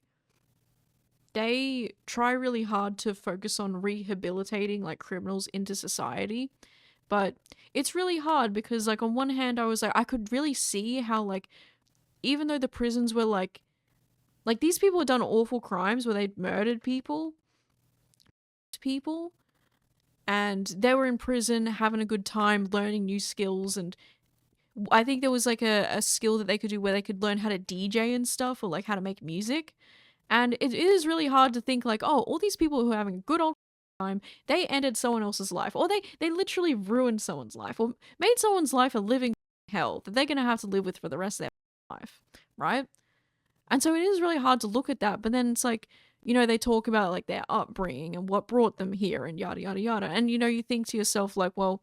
they try really hard to focus on rehabilitating, like, criminals into society. But it's really hard because, like, on one hand, I was like, I could really see how, like, even though the prisons were, like, these people had done awful crimes where they'd murdered people, and they were in prison having a good time, learning new skills, and I think there was, like, a skill that they could do where they could learn how to DJ and stuff, or, like, how to make music. And it is really hard to think, like, oh, all these people who are having a good old time, they ended someone else's life, or they literally ruined someone's life, or made someone's life a living hell that they're going to have to live with for the rest of their life, right? And so it is really hard to look at that, but then it's like, you know, they talk about, like, their upbringing and what brought them here and yada, yada, yada. And, you know, you think to yourself, like, well,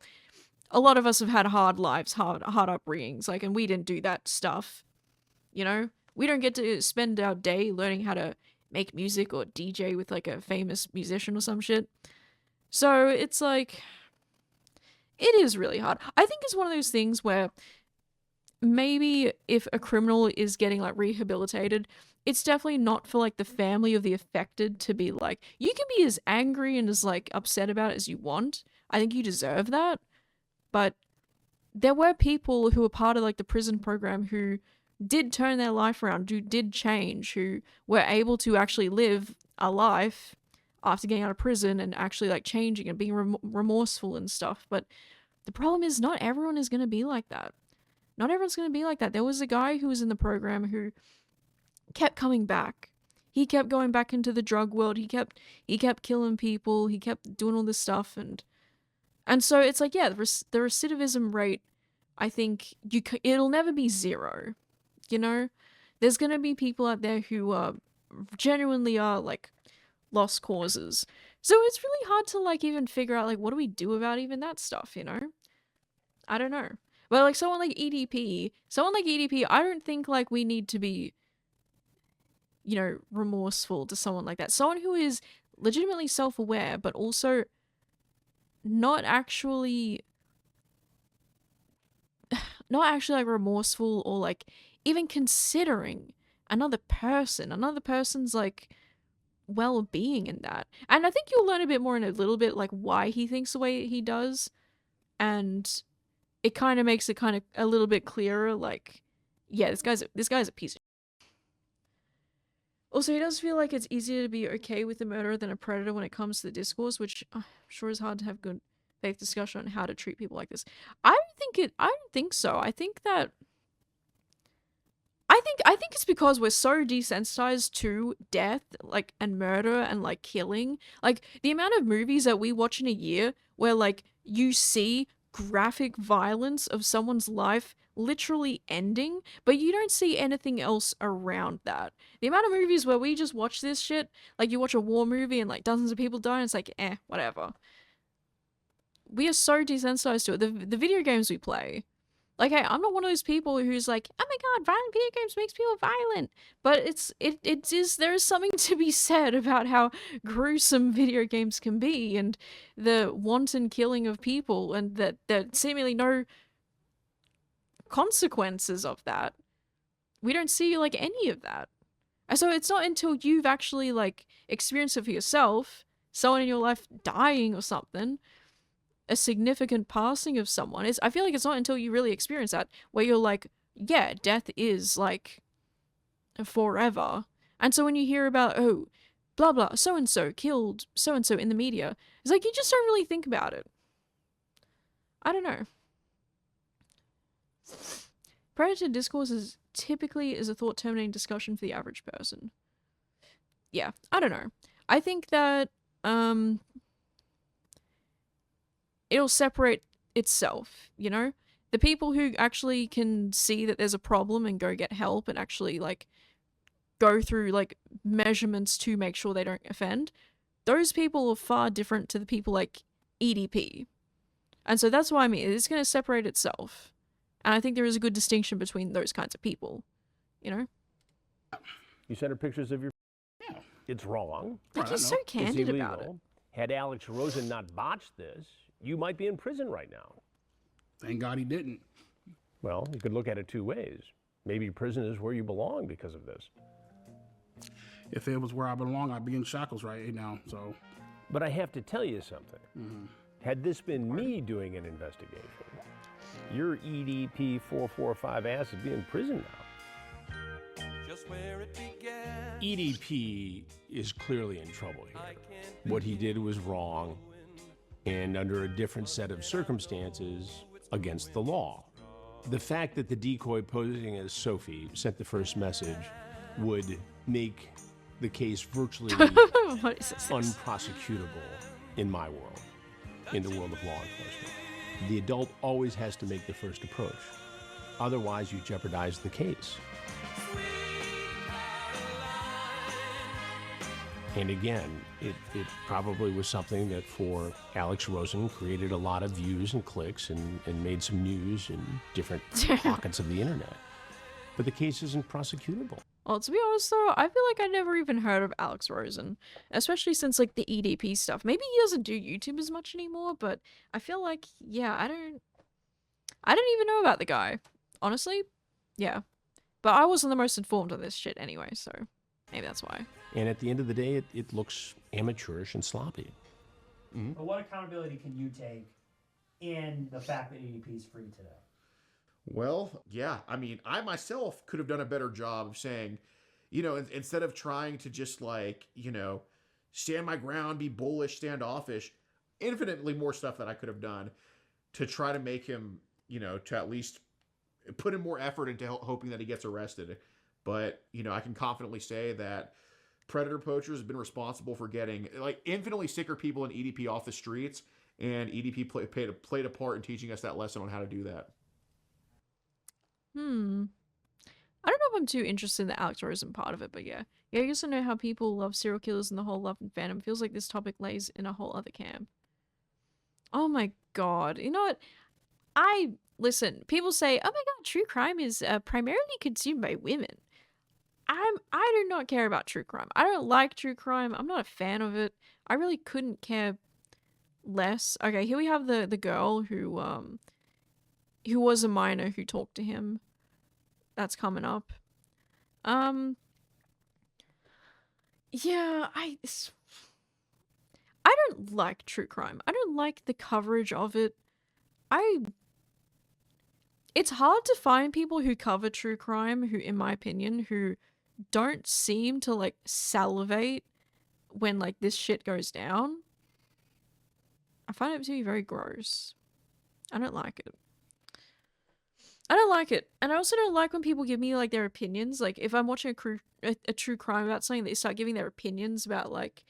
a lot of us have had hard lives, hard upbringings, like, and we didn't do that stuff, you know? We don't get to spend our day learning how to make music or DJ with, like, a famous musician or some shit. So it's like, it is really hard. I think it's one of those things where maybe if a criminal is getting, like, rehabilitated, it's definitely not for, like, the family of the affected to be like, you can be as angry and as, like, upset about it as you want. I think you deserve that. But there were people who were part of, like, the prison program who did turn their life around, who did change, who were able to actually live a life after getting out of prison and actually, like, changing and being remorseful and stuff. But the problem is not everyone is going to be like that. Not everyone's going to be like that. There was a guy who was in the program who kept coming back. He kept going back into the drug world. He kept killing people. He kept doing all this stuff. And so it's like, yeah, the recidivism rate, I think it'll never be zero. You know, there's going to be people out there who genuinely are, like, lost causes. So it's really hard to, like, even figure out, like, what do we do about even that stuff, you know? I don't know. But, like, someone like EDP, I don't think, like, we need to be, you know, remorseful to someone like that. Someone who is legitimately self-aware, but also not actually, like, remorseful or, like, even considering another person's, like, well-being in that. And I think you'll learn a bit more in a little bit, like, why he thinks the way he does. And it kind of makes it kind of a little bit clearer, like, yeah, this guy's a piece of shit. Also, he does feel like it's easier to be okay with a murderer than a predator when it comes to the discourse, which I'm sure is hard to have good faith discussion on how to treat people like this. I don't think so. I think I think it's because we're so desensitized to death, like, and murder and like killing. Like the amount of movies that we watch in a year where like you see graphic violence of someone's life literally ending, but you don't see anything else around that. The amount of movies where we just watch this shit, like you watch a war movie and like dozens of people die and it's like, whatever. We are so desensitized to it. The video games we play. Like, hey, I'm not one of those people who's like, oh my god, violent video games makes people violent. But there is something to be said about how gruesome video games can be and the wanton killing of people and that seemingly no consequences of that. We don't see like any of that. And so it's not until you've actually like experienced it for yourself, someone in your life dying or something, a significant passing of someone, I feel like it's not until you really experience that where you're like, yeah, death is like forever. And so when you hear about, oh, blah blah, so and so killed so and so in the media, it's like you just don't really think about it. I don't know. Predator discourse is typically a thought terminating discussion for the average person. Yeah, I don't know. I think that it'll separate itself, you know? The people who actually can see that there's a problem and go get help and actually, like, go through, like, measurements to make sure they don't offend, those people are far different to the people like EDP. And so that's what I mean. It's going to separate itself. And I think there is a good distinction between those kinds of people, you know? You sent her pictures of your... Yeah. It's wrong. Like, you're so candid about it. Had Alex Rosen not botched this, you might be in prison right now. Thank God he didn't. Well, you could look at it two ways. Maybe prison is where you belong because of this. If it was where I belong, I'd be in shackles right now, so... But I have to tell you something. Had this been me doing an investigation, your EDP 445 ass would be in prison now. EDP is clearly in trouble here. What he did was wrong, and under a different set of circumstances, against the law. The fact that the decoy posing as Sophie sent the first message would make the case virtually unprosecutable in my world, in the world of law enforcement. The adult always has to make the first approach. Otherwise, you jeopardize the case. And again, it probably was something that for Alex Rosen created a lot of views and clicks and made some news in different pockets of the internet. But the case isn't prosecutable. Well, to be honest though, I feel like I never even heard of Alex Rosen, especially since like the EDP stuff. Maybe he doesn't do YouTube as much anymore, but I feel like, yeah, I don't even know about the guy, honestly. Yeah, but I wasn't the most informed on this shit anyway, so maybe that's why. And at the end of the day, it looks amateurish and sloppy. But what accountability can you take in the fact that EDP is free today? Well, yeah. I mean, I myself could have done a better job of saying, you know, instead of trying to just like, you know, stand my ground, be bullish, standoffish, infinitely more stuff that I could have done to try to make him, you know, to at least put in more effort into hoping that he gets arrested. But, you know, I can confidently say that predator poachers have been responsible for getting like infinitely sicker people in EDP off the streets, and EDP played a part in teaching us that lesson on how to do that. I don't know if I'm too interested in the Alex Rosen part of it, but yeah. Yeah, I also know how people love serial killers and the whole love and fandom. Feels like this topic lays in a whole other camp. Oh my god. You know what? Listen, people say, oh my god, true crime is primarily consumed by women. I do not care about true crime. I don't like true crime. I'm not a fan of it. I really couldn't care less. Okay, here we have the girl who was a minor who talked to him. That's coming up. Yeah, I don't like true crime. I don't like the coverage of it. It's hard to find people who cover true crime who, in my opinion, who don't seem to like salivate when like this shit goes down. I find it to be very gross. I don't like it. I don't like it. And I also don't like when people give me, like, their opinions. Like, if I'm watching a true crime about something, they start giving their opinions about, like,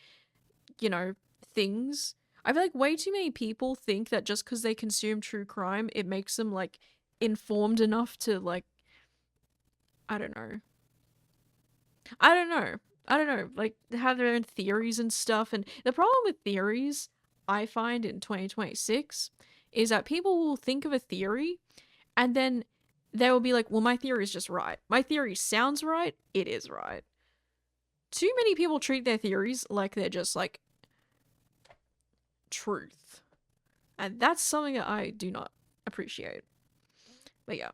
you know, things. I feel like way too many people think that just because they consume true crime, it makes them, like, informed enough to, like, I don't know. Like, have their own theories and stuff. And the problem with theories, I find in 2026, is that people will think of a theory and then they will be like, well, my theory is just right. My theory sounds right. It is right. Too many people treat their theories like they're just, like, truth. And that's something that I do not appreciate. But yeah.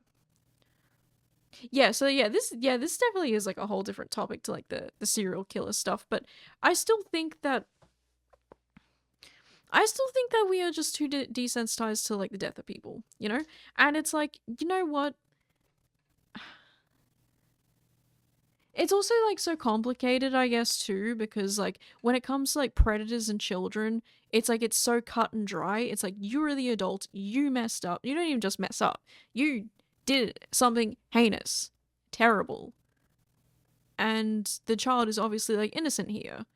Yeah, so this definitely is, like, a whole different topic to, like, the serial killer stuff, but I still think that we are just too desensitized to, like, the death of people, you know? And it's like, you know what? It's also, like, so complicated, I guess, too, because, like, when it comes to, like, predators and children, it's like, it's so cut and dry. It's like, you're the adult, you messed up. You don't even just mess up. You did something heinous, terrible. And the child is obviously, like, innocent here.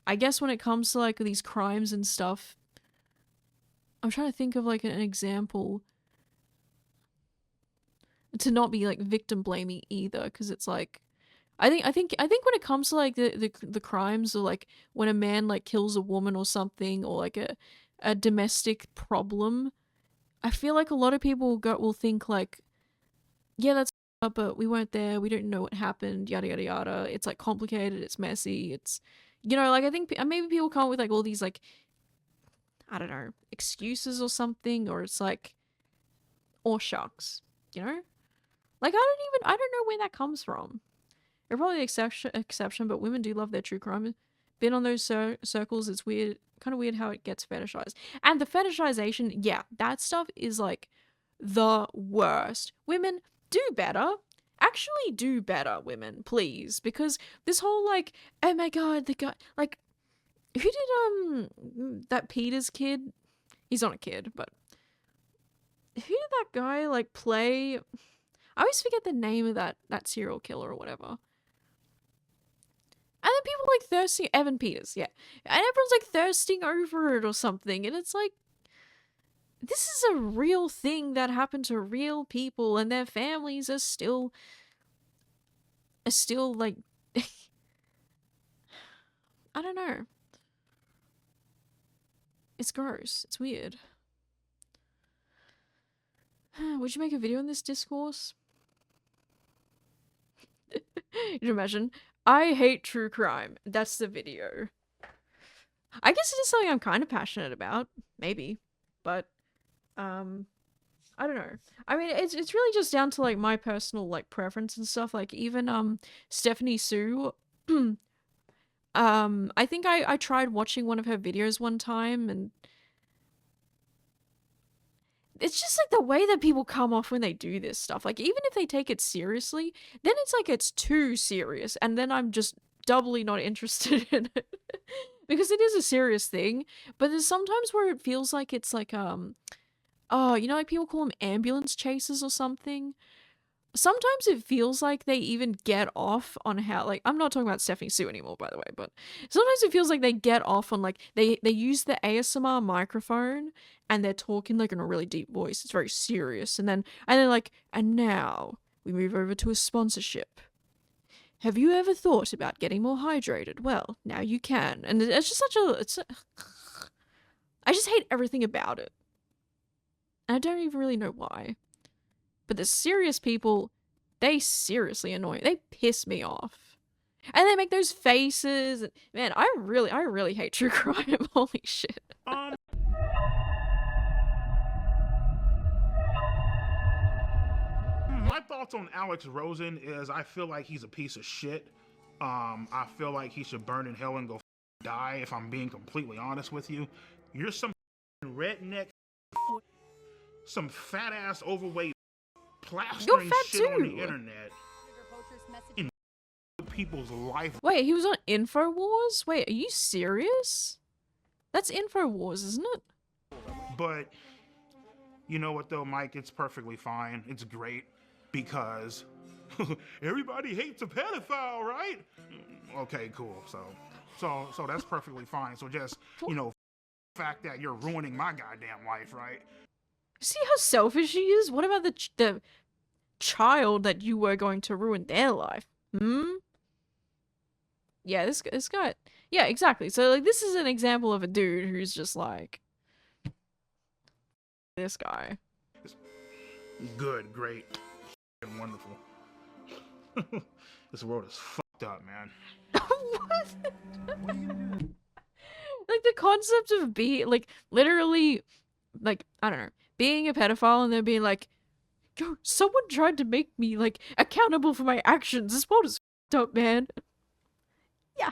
I guess when it comes to, like, these crimes and stuff, I'm trying to think of, like, an example to not be, like, victim blaming either, because it's like, I think when it comes to, like, the crimes, or, like, when a man, like, kills a woman or something, or, like, a domestic problem, I feel like a lot of people will think, like, yeah, that's up, but we weren't there, we don't know what happened, yada yada yada. It's, like, complicated, it's messy, it's, you know, like, I think maybe people come up with, like, all these, like, I don't know, excuses or something, or it's like, or shucks, you know? Like, I don't know where that comes from. They're probably the exception, but women do love their true crime. Been on those circles, it's weird, kind of weird how it gets fetishized. And the fetishization, yeah, that stuff is, like, the worst. Women, do better. Actually do better, women, please. Because this whole, like, oh my god, the guy, like, who did, that Peter's kid? He's not a kid, but who did that guy, like, play? I always forget the name of that serial killer or whatever. And then people, like, thirsting, Evan Peters, yeah. And everyone's, like, thirsting over it or something, and it's like, this is a real thing that happened to real people, and their families are still, like, I don't know. It's gross. It's weird. Would you make a video on this discourse? You imagine? I hate true crime. That's the video. I guess it is something I'm kind of passionate about. Maybe. But, I don't know. I mean, it's really just down to, like, my personal, like, preference and stuff. Like, even, Stephanie Sue, I think I tried watching one of her videos one time, and it's just, like, the way that people come off when they do this stuff. Like, even if they take it seriously, then it's like it's too serious, and then I'm just doubly not interested in it. Because it is a serious thing, but there's sometimes where it feels like it's like, oh, you know, like, people call them ambulance chases or something? Sometimes it feels like they even get off on how, like, I'm not talking about Stephanie Sue anymore, by the way, but sometimes it feels like they get off on, like, they use the ASMR microphone and they're talking, like, in a really deep voice. It's very serious. And then like, and now we move over to a sponsorship. Have you ever thought about getting more hydrated? Well, now you can. And it's just I just hate everything about it. And I don't even really know why. But the serious people, they seriously annoy me. They piss me off. And they make those faces. Man, I really hate true crime. Holy shit. My thoughts on Alex Rosen is I feel like he's a piece of shit. I feel like he should burn in hell and go die, if I'm being completely honest with you. You're some redneck, some fat ass overweight plastering shit on the internet in people's life. Wait, he was on InfoWars? Wait, are you serious? That's InfoWars, isn't it? But You know what though, Mike? It's perfectly fine. It's great because everybody hates a pedophile, right? Okay, cool. So that's perfectly fine. So just, fact that you're ruining my goddamn life, right? See how selfish she is? What about the child that you were going to ruin their life? Yeah, this guy. Yeah, exactly. So like, this is an example of a dude who's just like, this guy. Good, great, and wonderful. This world is fucked up, man. Like the concept of literally, like, I don't know, being a pedophile and then being like, yo, someone tried to make me like accountable for my actions. This world is fucked up, man. Yeah.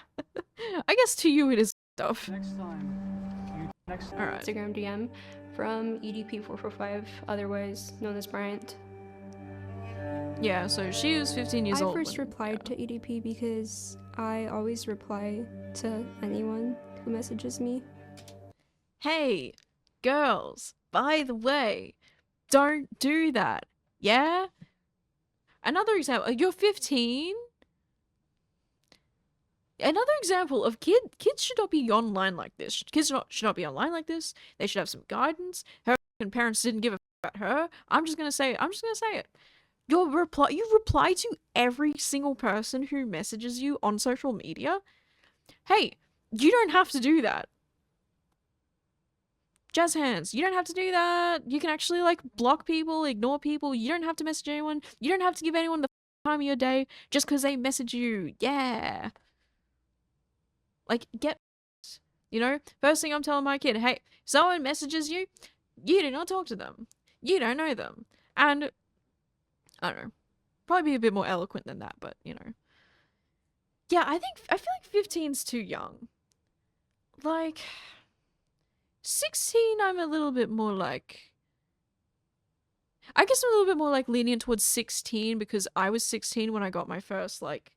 I guess to you it is fucked up. Next time. Alright. Instagram DM from EDP445, otherwise known as Bryant. Yeah, so she was 15 years old. I first replied to EDP because I always reply to anyone who messages me. Hey, girls, by the way, don't do that. Yeah? Another example, you're 15? Another example of kids should not be online like this. Kids should not be online like this. They should have some guidance. Her parents didn't give a about her. I'm just gonna say it. You reply to every single person who messages you on social media. Hey, you don't have to do that. Jazz hands, you don't have to do that. You can actually like block people, ignore people. You don't have to message anyone. You don't have to give anyone the time of your day just because they message you. Yeah. Like, first thing I'm telling my kid, hey, someone messages you, you do not talk to them. You don't know them. And, I don't know, probably be a bit more eloquent than that, but, Yeah, I feel like 15's too young. Like, 16, I'm a little bit more like... I guess I'm a little bit more, like, lenient towards 16 because I was 16 when I got my first, like,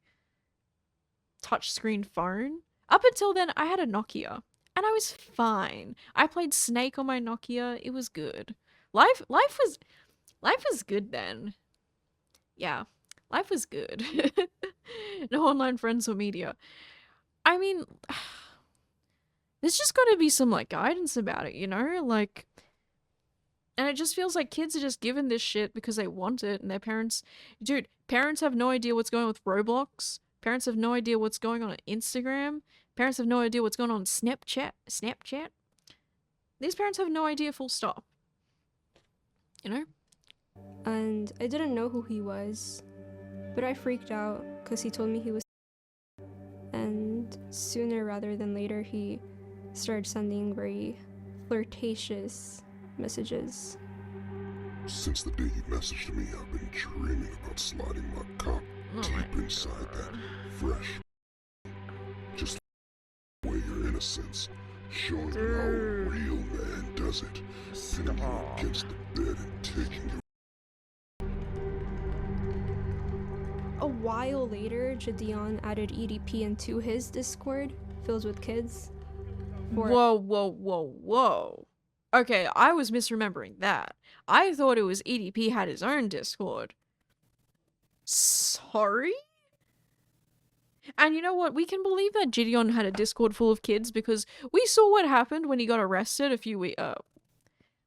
touchscreen phone. Up until then, I had a Nokia, and I was fine. I played Snake on my Nokia. It was good. Life was good then. Yeah, life was good. No online friends or media. I mean, there's just got to be some like guidance about it, like. And it just feels like kids are just given this shit because they want it, and their parents, parents have no idea what's going on with Roblox. Parents have no idea what's going on Instagram. Parents have no idea what's going on Snapchat. These parents have no idea, full stop. And I didn't know who he was, but I freaked out because he told me he was. And sooner rather than later, he started sending very flirtatious messages. Since the day you messaged me, I've been dreaming about sliding my cock deep inside that fresh. Just away your innocence, showing you how a real man does it, pinning you against the bed and taking you. A while later, Jidion added EDP into his Discord, filled with kids. Whoa. Okay, I was misremembering that. I thought it was EDP had his own Discord. Sorry? And you know what? We can believe that Jidion had a Discord full of kids because we saw what happened when he got arrested a few weeks.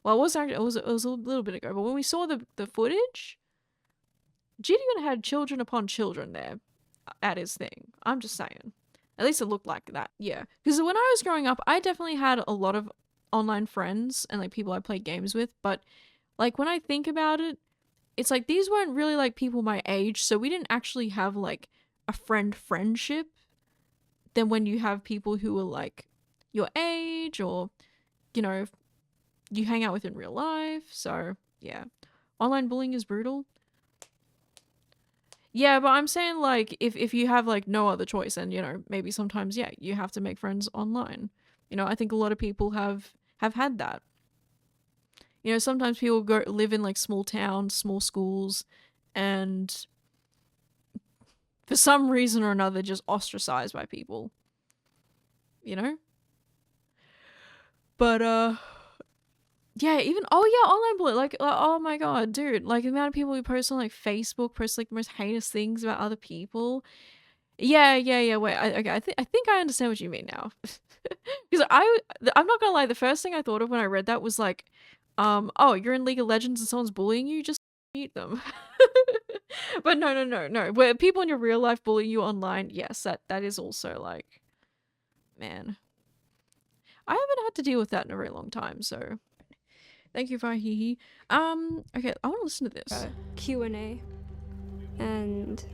Well, it was a little bit ago, but when we saw the footage, Jidion had children upon children there at his thing. I'm just saying. At least it looked like that. Yeah, because when I was growing up, I definitely had a lot of online friends and like people I played games with, but like when I think about it, it's like these weren't really like people my age, so we didn't actually have like a friendship than when you have people who are like your age or you hang out with in real life. So yeah, online bullying is brutal. Yeah, but I'm saying like if you have like no other choice, and maybe sometimes you have to make friends online. I think a lot of people have had that. Sometimes people live in like small towns, small schools, and for some reason or another just ostracized by people. But Yeah, even online bullying. Like, oh my god, dude! Like the amount of people who post on like Facebook post like the most heinous things about other people. Yeah. Wait, okay. I think I understand what you mean now. Because I'm not gonna lie. The first thing I thought of when I read that was like, oh, you're in League of Legends and someone's bullying you, just mute them. But no. Where people in your real life bully you online, yes, that is also like, man. I haven't had to deal with that in a very long time, so thank you for hee. Okay, I want to listen to this. Q&A. And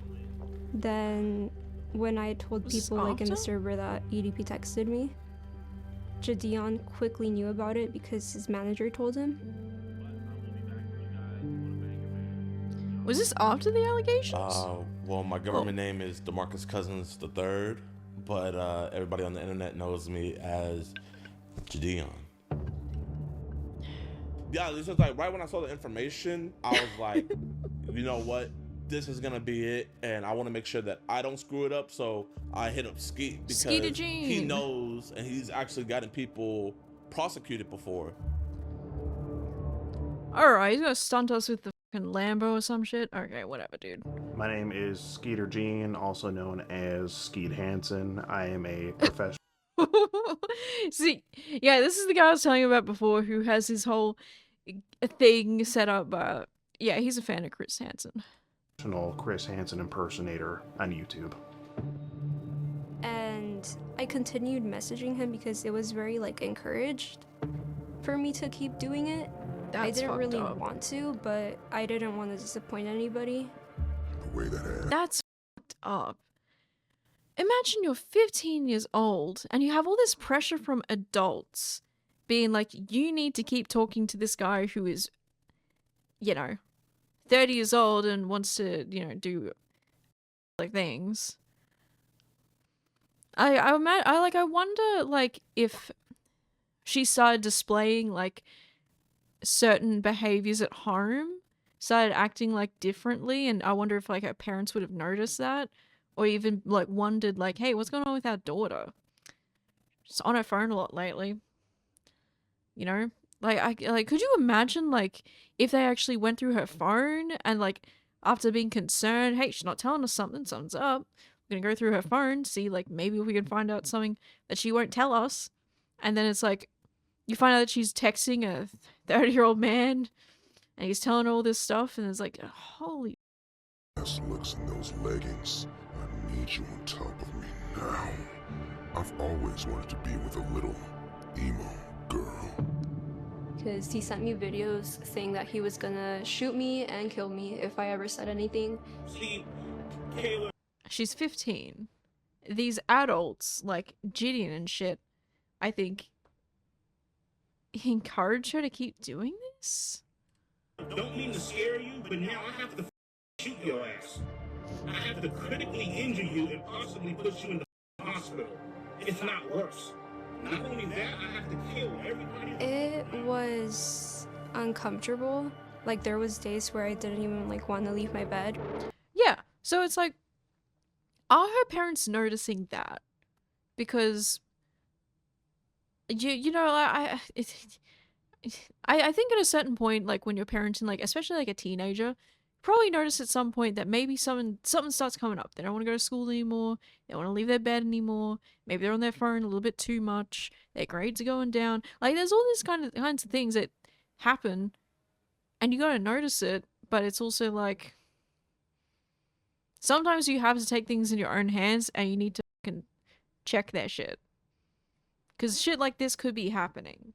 then when I told Was this people like in the after? server that EDP texted me, Jidion quickly knew about it because his manager told him. Was this after the allegations? Well, my government name is DeMarcus Cousins III, but everybody on the internet knows me as Jidion. Yeah, this is like right when I saw the information, I was like, you know what? This is gonna be it, and I want to make sure that I don't screw it up. So I hit up Skeet because Skeeter he Gene. knows, and he's actually gotten people prosecuted before. Alright, he's gonna stunt us with the fucking Lambo or some shit. Okay, whatever, dude. My name is Skeeter Gene, also known as Skeet Hansen. I am a professional. See, yeah, this is the guy I was telling you about before who has his whole thing set up. Yeah, he's a fan of Chris Hansen. Chris Hansen impersonator on YouTube. And I continued messaging him because it was very like encouraged for me to keep doing it. I That's didn't fucked really up. want to, but I didn't want to disappoint anybody. The way that That's fucked up. Imagine you're 15 years old and you have all this pressure from adults being like, you need to keep talking to this guy who is, 30 years old and wants to, do like things. I wonder like if she started displaying like certain behaviors at home, started acting like differently, and I wonder if like her parents would have noticed that, or even like wondered like, hey, what's going on with our daughter? She's on her phone a lot lately. Could you imagine like if they actually went through her phone and like after being concerned, hey, she's not telling us something's up. We're gonna go through her phone, see like maybe we can find out something that she won't tell us, and then it's like you find out that she's texting a 30-year-old man and he's telling her all this stuff, and it's like, holy ass looks in those leggings. I need you on top of me now. I've always wanted to be with a little emo girl. Because he sent me videos saying that he was gonna shoot me and kill me if I ever said anything. See, Kayla. She's 15. These adults, like Jidion and shit, I think, encourage her to keep doing this? Don't mean to scare you, but now I have to shoot your ass. I have to critically injure you and possibly put you in the hospital, if not worse. Not only that, I have to kill everybody. It was uncomfortable. Like there was days where I didn't even like want to leave my bed. Yeah, so it's like, are her parents noticing that? Because I think at a certain point, like when you're parenting, like especially like a teenager, you probably notice at some point that maybe something starts coming up. They don't want to go to school anymore. They don't want to leave their bed anymore. Maybe they're on their phone a little bit too much. Their grades are going down. Like there's all these kinds of things that happen, and you gotta notice it. But it's also like sometimes you have to take things in your own hands, and you need to fucking check that shit. Because shit like this could be happening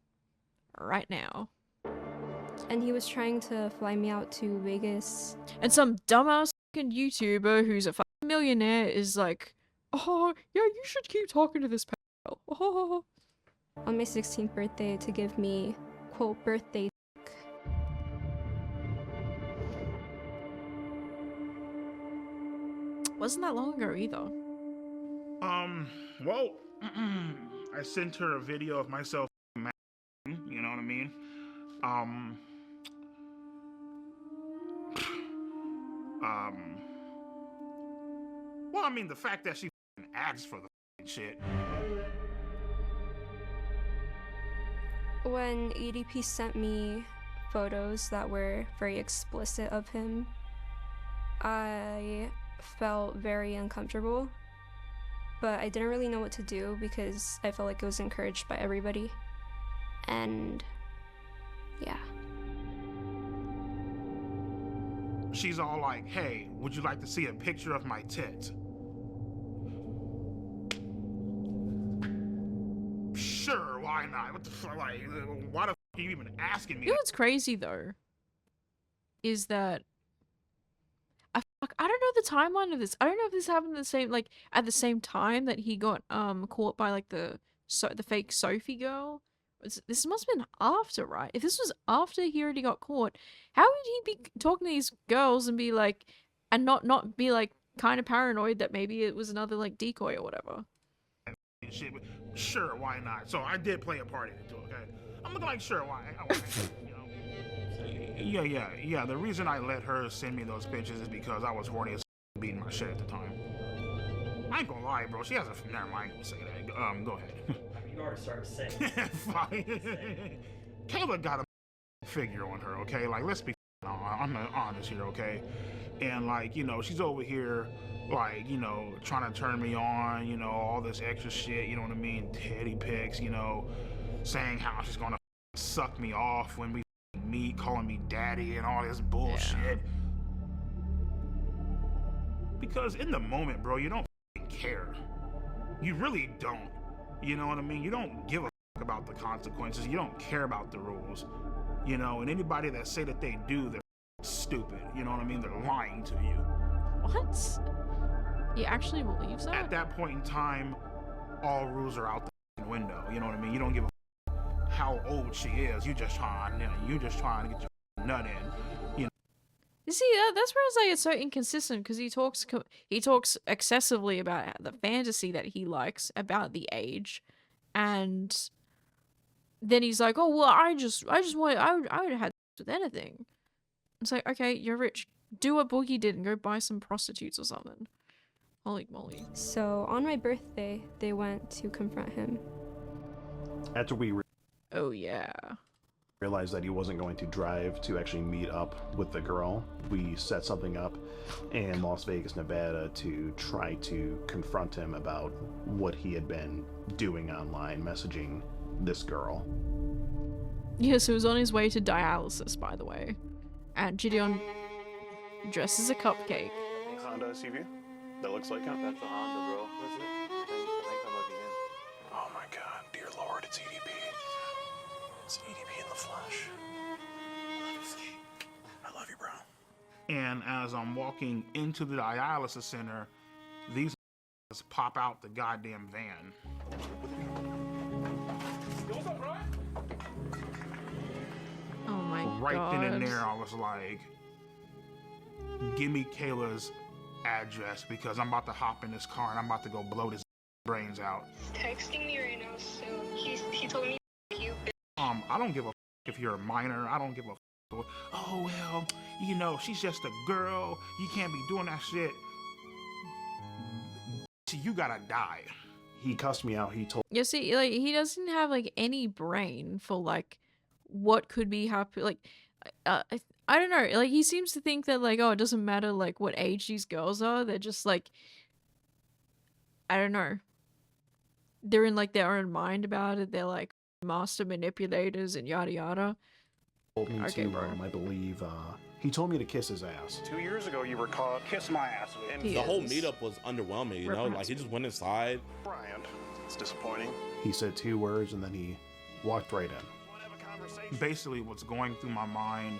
right now. And he was trying to fly me out to Vegas. And some dumbass fucking YouTuber who's a fucking millionaire is like, oh, yeah, you should keep talking to this pal. Oh. On my 16th birthday to give me, quote, birthday. Wasn't that long ago either. Well, I sent her a video of myself, you know what I mean? Well, I mean, the fact that she f***ing asked for the f***ing shit. When EDP sent me photos that were very explicit of him, I felt very uncomfortable, but I didn't really know what to do because I felt like it was encouraged by everybody. And yeah. She's all like, hey, would you like to see a picture of my tits? Sure, why not? What the fuck? Like, why the fuck are you even asking me? You know what's crazy though? Is that I don't know the timeline of this. I don't know if this happened at the same time that he got caught by like the fake Sophie girl. This must have been after, right? If this was after he already got caught, how would he be talking to these girls and be like, and not be like kind of paranoid that maybe it was another like decoy or whatever? Shit, sure, why not? So I did play a part in it too, okay? I'm looking like, sure, why? You know? Yeah. The reason I let her send me those pictures is because I was horny as beating my shit at the time. I ain't gonna lie, bro. She has a... Never mind, I ain't gonna say that. Go ahead. You already started saying. Fine. Kayla got a figure on her, okay? Like, let's be honest here, okay? And, like, you know, she's over here, like, you know, trying to turn me on, you know, all this extra shit, you know what I mean? Teddy pics, you know, saying how she's gonna suck me off when we meet, calling me daddy and all this bullshit. Yeah. Because in the moment, bro, you don't care. You really don't. You know what I mean? You don't give a fuck about the consequences. You don't care about the rules. You know, and anybody that say that they do, they're stupid. You know what I mean? They're lying to you. What? You actually believe that? At that point in time, all rules are out the window. You know what I mean? You don't give a fuck how old she is. You just trying to get your nut in. You know? You see, that's where it's like it's so inconsistent because he talks excessively about the fantasy that he likes about the age, and then he's like, "Oh well, I would have had with anything." It's like, okay, you're rich. Do what Boogie did and go buy some prostitutes or something. Holy moly! So on my birthday, they went to confront him. After we oh yeah. realized that he wasn't going to drive to actually meet up with the girl, we set something up in Las Vegas, Nevada to try to confront him about what he had been doing online, messaging this girl. Yes, he was on his way to dialysis, by the way. And Jidion dressed as a cupcake. Honda SUV? That looks like him? That's a Honda, bro. That's it. I think I'm looking in. Oh my god, dear lord, it's EDP. It's EDP in the flesh. I love you, bro. And as I'm walking into the dialysis center, these pop out the goddamn van. Oh my god. Right then and there, I was like, give me Kayla's address because I'm about to hop in this car and I'm about to go blow this brains out. Texting me right now, so he told me you. I don't give a if you're a minor. I don't give a oh well, you know, she's just a girl. You can't be doing that shit. You gotta die. He cussed me out. He told. You see, like he doesn't have like any brain for like what could be happening. Like, I don't know. Like he seems to think that like, oh, it doesn't matter like what age these girls are. They're just like, I don't know. They're in like their own mind about it. They're like master manipulators and yada yada. Told me to, I believe, he told me to kiss his ass. 2 years ago, you were caught. Kiss my ass. And the whole meetup was underwhelming, you know? Like, he just went inside. Brian, it's disappointing. He said 2 words, and then he walked right in. Basically, what's going through my mind,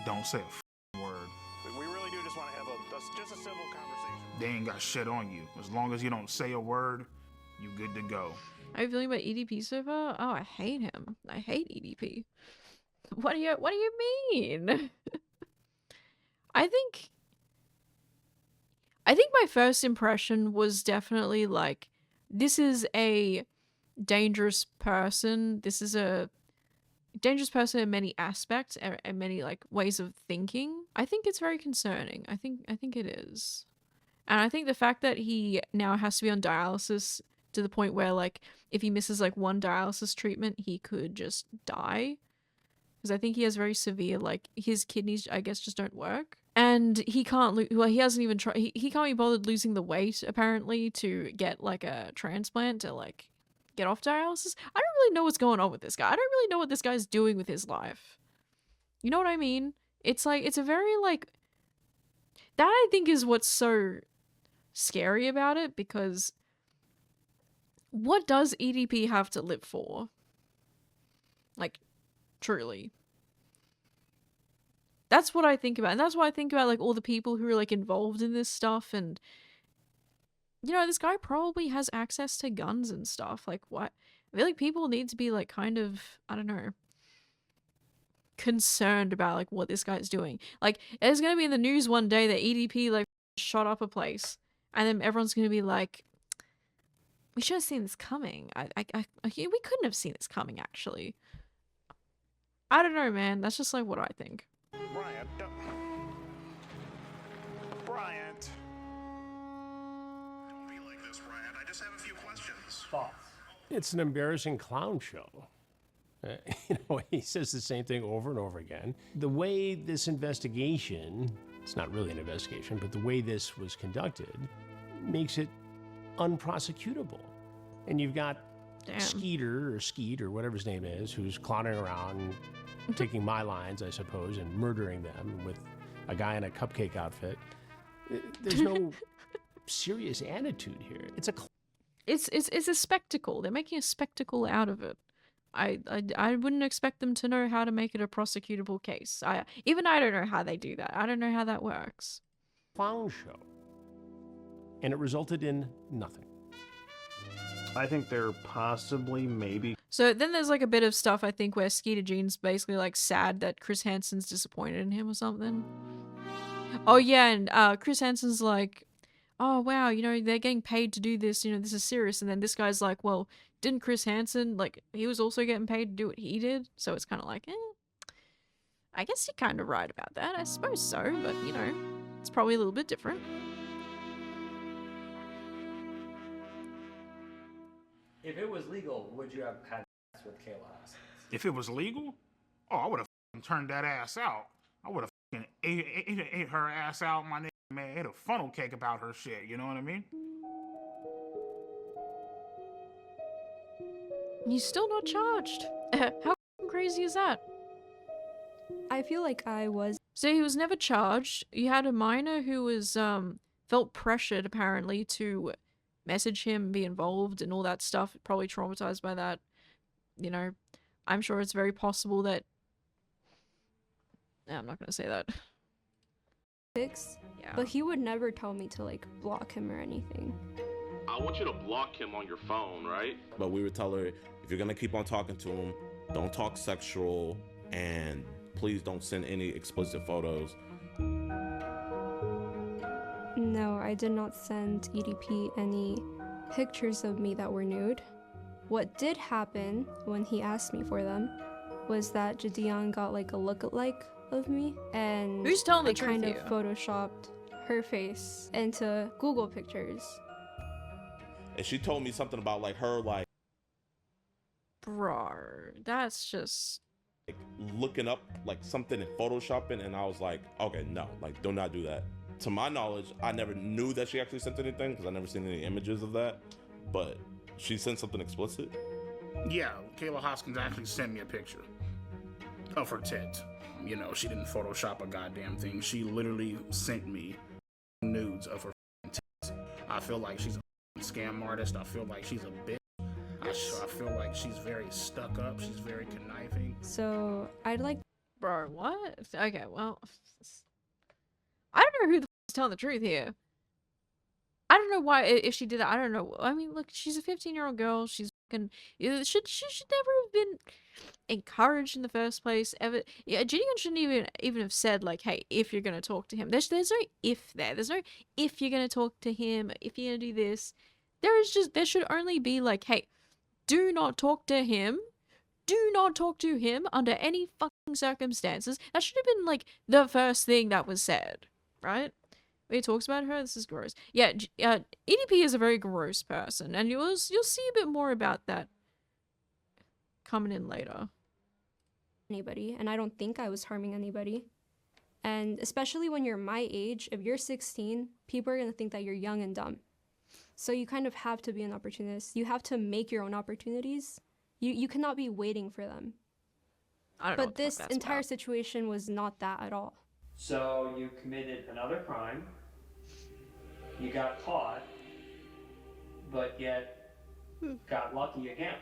don't say a word. We really do just want to have just a civil conversation. They ain't got shit on you. As long as you don't say a word, you good to go. How are you feeling about EDP so far? Oh, I hate him. I hate EDP. What do you mean? I think my first impression was definitely like, this is a dangerous person. This is a dangerous person in many aspects and many like ways of thinking. I think it's very concerning. I think it is. And I think the fact that he now has to be on dialysis to the point where like if he misses like one dialysis treatment, he could just die. Because I think he has very severe, like his kidneys, I guess, just don't work. And he can't, well, he hasn't even tried, he can't be bothered losing the weight, apparently, to get like a transplant to like get off dialysis. I don't really know what's going on with this guy. I don't really know what this guy's doing with his life. You know what I mean? It's like, it's a very like, that I think is what's so scary about it, because what does EDP have to live for? Like, truly. That's what I think about. And that's why I think about like all the people who are like involved in this stuff. And, you know, this guy probably has access to guns and stuff. Like, what? I feel like people need to be like kind of, I don't know, concerned about like what this guy's doing. Like, it's gonna be in the news one day that EDP like shot up a place, and then everyone's gonna be like, we should have seen this coming. We couldn't have seen this coming, actually. I don't know, man. That's just like what I think. Bryant. Bryant. Don't be like this, Bryant. I just have a few questions. Thoughts? It's an embarrassing clown show. You know, he says the same thing over and over again. The way this investigation, it's not really an investigation, but the way this was conducted makes it unprosecutable. And you've got Skeeter or Skeet or whatever his name is, who's clowning around, taking my lines, I suppose, and murdering them with a guy in a cupcake outfit. There's no serious attitude here. It's a spectacle. They're making a spectacle out of it. I wouldn't expect them to know how to make it a prosecutable case. I don't know how they do that. I don't know how that works. Clown show. And it resulted in nothing. I think they're possibly, maybe. So then there's like a bit of stuff, I think, where Skeeter Jean's basically like sad that Chris Hansen's disappointed in him or something. Oh yeah, and Chris Hansen's like, oh wow, you know, they're getting paid to do this, you know, this is serious. And then this guy's like, well, didn't Chris Hansen, like, he was also getting paid to do what he did? So it's kind of like, I guess you're kind of right about that. I suppose so, but, you know, it's probably a little bit different. If it was legal, would you have had sex with Kayla? If it was legal, oh, I would have turned that ass out. I would have ate her ass out, my nigga, man. Ate a funnel cake about her shit, you know what I mean? He's still not charged. How crazy is that? I feel like I was. So he was never charged. You had a minor who was, felt pressured, apparently, to message him, be involved, and all that stuff. Probably traumatized by that. You know, I'm sure it's very possible that... I'm not gonna say that. Yeah. But he would never tell me to, like, block him or anything. I want you to block him on your phone, right? But we would tell her, if you're gonna keep on talking to him, don't talk sexual, and please don't send any explicit photos. No, I did not send EDP any pictures of me that were nude. What did happen when he asked me for them was that Jidion got like a lookalike of me, and who's telling the I truth kind of here? photoshopped her face into Google pictures. And she told me something about like her like Bro, that's just looking up like something in photoshopping, and I was like, okay, no, like do not do that. To my knowledge, I never knew that she actually sent anything because I never seen any images of that, but she sent something explicit. Yeah, Kayla Hoskins actually sent me a picture of her tits. You know, she didn't Photoshop a goddamn thing. She literally sent me nudes of her tits. I feel like she's a scam artist. I feel like she's a bitch. I feel like she's very stuck up. She's very conniving. So I'd like. Bro, what? Okay, well, I don't know who the f is telling the truth here. I don't know why, if she did that, I don't know. I mean, look, she's a 15-year-old girl. She's fucking, she should never have been encouraged in the first place, ever. Yeah, Jidion shouldn't even have said, like, hey, if you're gonna talk to him. There's no if there. There's no if you're gonna talk to him, if you're gonna do this. There should only be, like, hey, do not talk to him. Do not talk to him under any fucking circumstances. That should have been, like, the first thing that was said, right? Where he talks about her. This is gross. Yeah, EDP is a very gross person, and you'll see a bit more about that coming in later. Anybody, and I don't think I was harming anybody. And especially when you're my age, if you're 16, people are gonna think that you're young and dumb. So you kind of have to be an opportunist. You have to make your own opportunities. You cannot be waiting for them. I don't know but this entire situation was not that at all. So you committed another crime. You got caught, but yet got lucky again.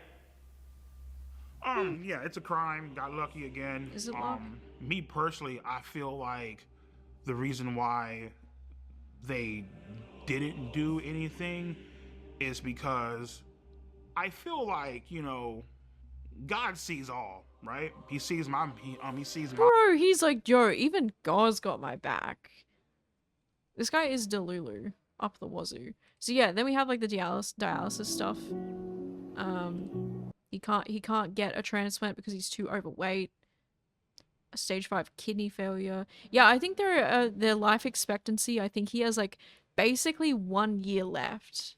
Yeah, it's a crime. Got lucky again. Is it luck? Me personally, I feel like the reason why they didn't do anything is because I feel like, you know, God sees all, right? He sees my he sees my Bro, he's like, yo, even God's got my back. This guy is Delulu up the wazoo. So yeah, then we have like the dialysis stuff. He can't get a transplant because he's too overweight. A stage 5 kidney failure. Yeah, I think their life expectancy, I think he has like basically 1 year left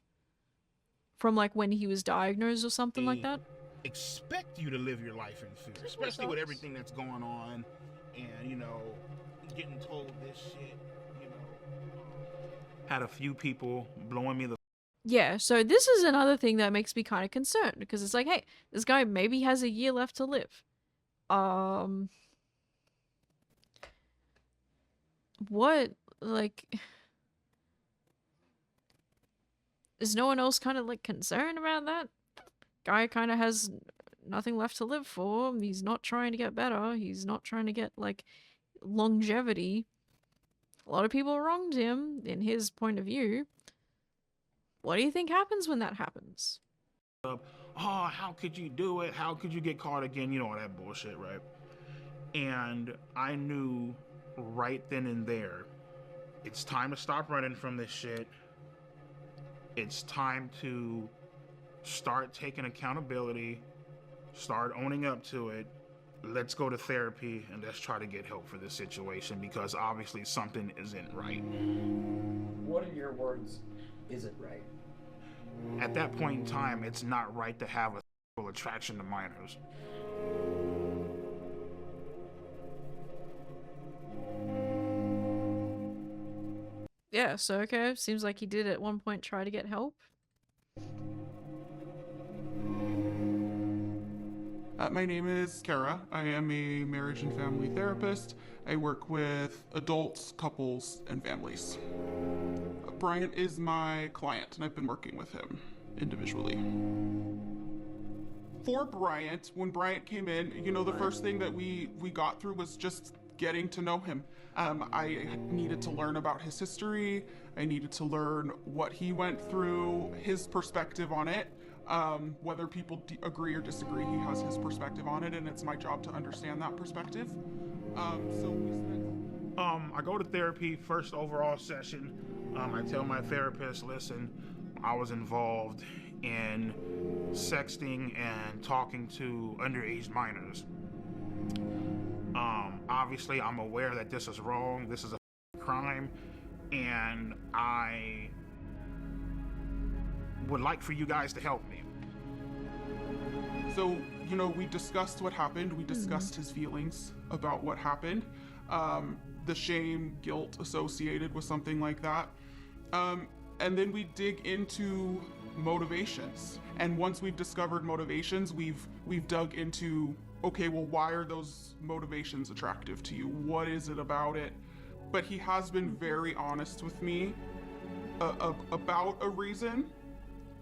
from like when he was diagnosed or something like that. Expect you to live your life in fear, especially with everything that's going on, and you know, getting told this shit. You know, had a few people blowing me the. Yeah, so this is another thing that makes me kind of concerned because it's like, hey, this guy maybe has a year left to live. What, like, is no one else kind of like concerned about that? Guy kind of has nothing left to live for. He's not trying to get better. He's not trying to get like longevity. A lot of people wronged him in his point of view. What do you think happens when that happens? Oh, how could you do it? How could you get caught again? You know, all that bullshit, right? And I knew right then and there, it's time to stop running from this shit. It's time to start taking accountability, start owning up to it. Let's go to therapy and let's try to get help for this situation because obviously something isn't right. What in your words isn't right? At that point in time, it's not right to have a sexual attraction to minors. Yeah, so okay, seems like he did at one point try to get help. My name is Kara. I am a marriage and family therapist. I work with adults, couples, and families. Bryant is my client, and I've been working with him individually. For Bryant, when Bryant came in, you know, the first thing that we got through was just getting to know him. I needed to learn about his history. I needed to learn what he went through, his perspective on it. Whether people agree or disagree, he has his perspective on it, and it's my job to understand that perspective. So we spent... I go to therapy, first overall session. I tell my therapist, listen, I was involved in sexting and talking to underage minors. Obviously, I'm aware that this is wrong. This is a crime, and I would like for you guys to help me. So, you know, we discussed what happened. We discussed his feelings about what happened. The shame, guilt associated with something like that. And then we dig into motivations. And once we've discovered motivations, we've dug into, okay, well, why are those motivations attractive to you? What is it about it? But he has been very honest with me about a reason,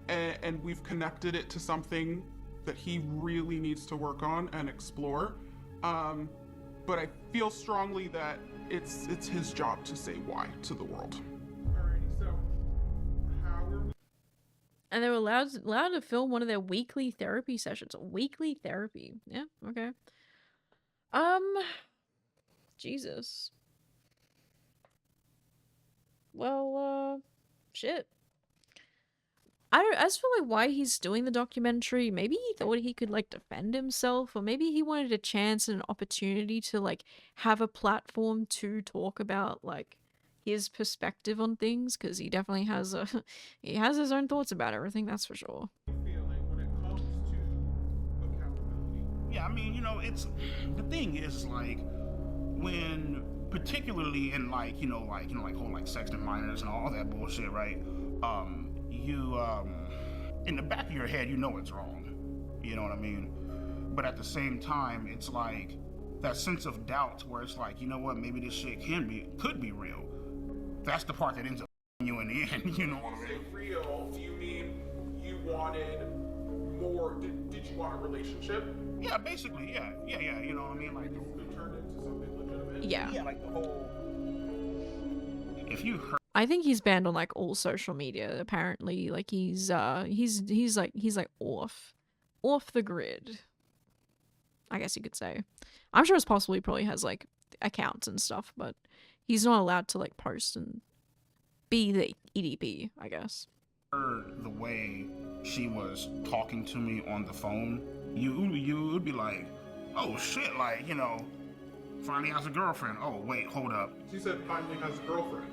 and we've connected it to something that he really needs to work on and explore. But I feel strongly that it's his job to say why to the world. Alrighty, so how are we? And they were allowed to film one of their weekly therapy sessions. Weekly therapy. Yeah, okay. Jesus. Well, shit. I just feel like why he's doing the documentary, maybe he thought he could like defend himself, or maybe he wanted a chance and an opportunity to like have a platform to talk about like his perspective on things, because he definitely has he has his own thoughts about everything, that's for sure. Yeah, I mean, you know, it's the thing is like when particularly in like whole like sexting minors and all that bullshit, right? You in the back of your head, you know it's wrong. You know what I mean? But at the same time, it's like that sense of doubt where it's like, you know what, maybe this shit could be real. That's the part that ends up you in the end, you know what I mean? Real, do you mean you wanted more, did you want a relationship? Yeah, basically, yeah, you know what I mean? Like, it turned into something legitimate? Yeah. Like the whole, if you heard. I think he's banned on like all social media apparently. Like he's like off the grid, I guess you could say. I'm sure it's possible he probably has like accounts and stuff, but he's not allowed to like post and be the EDP, I guess. The way she was talking to me on the phone, you would be like, oh shit, like, you know, finally has a girlfriend. Oh wait, hold up. She said finally has a girlfriend.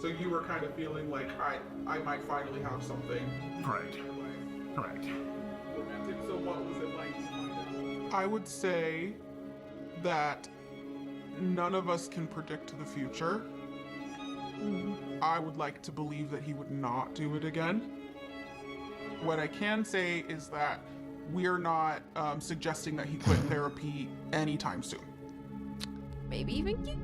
So you were kind of feeling like I might finally have something. Correct. Romantic. So what was it like? I would say that none of us can predict the future. I would like to believe that he would not do it again. What I can say is that we're not suggesting that he quit therapy anytime soon. Maybe even kick.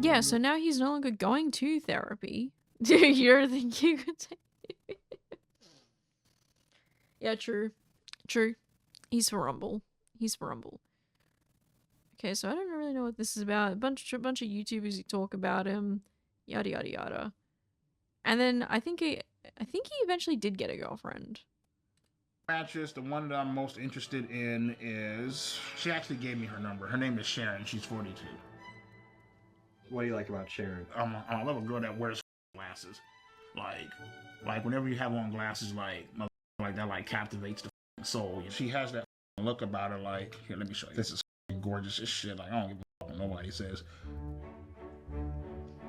Yeah, so now he's no longer going to therapy. You're thinking you could say. Yeah, true. He's for Rumble. Okay, so I don't really know what this is about. A bunch of YouTubers who talk about him, yada yada yada. And then I think he eventually did get a girlfriend. Matches, the one that I'm most interested in is, she actually gave me her number. Her name is Sharon. She's 42. What do you like about Sharon? I love a girl that wears glasses. Like whenever you have on glasses, like that, like captivates the soul. She has that look about her. Like, here, let me show you. This is gorgeous as shit. Like, I don't give a fuck what nobody says.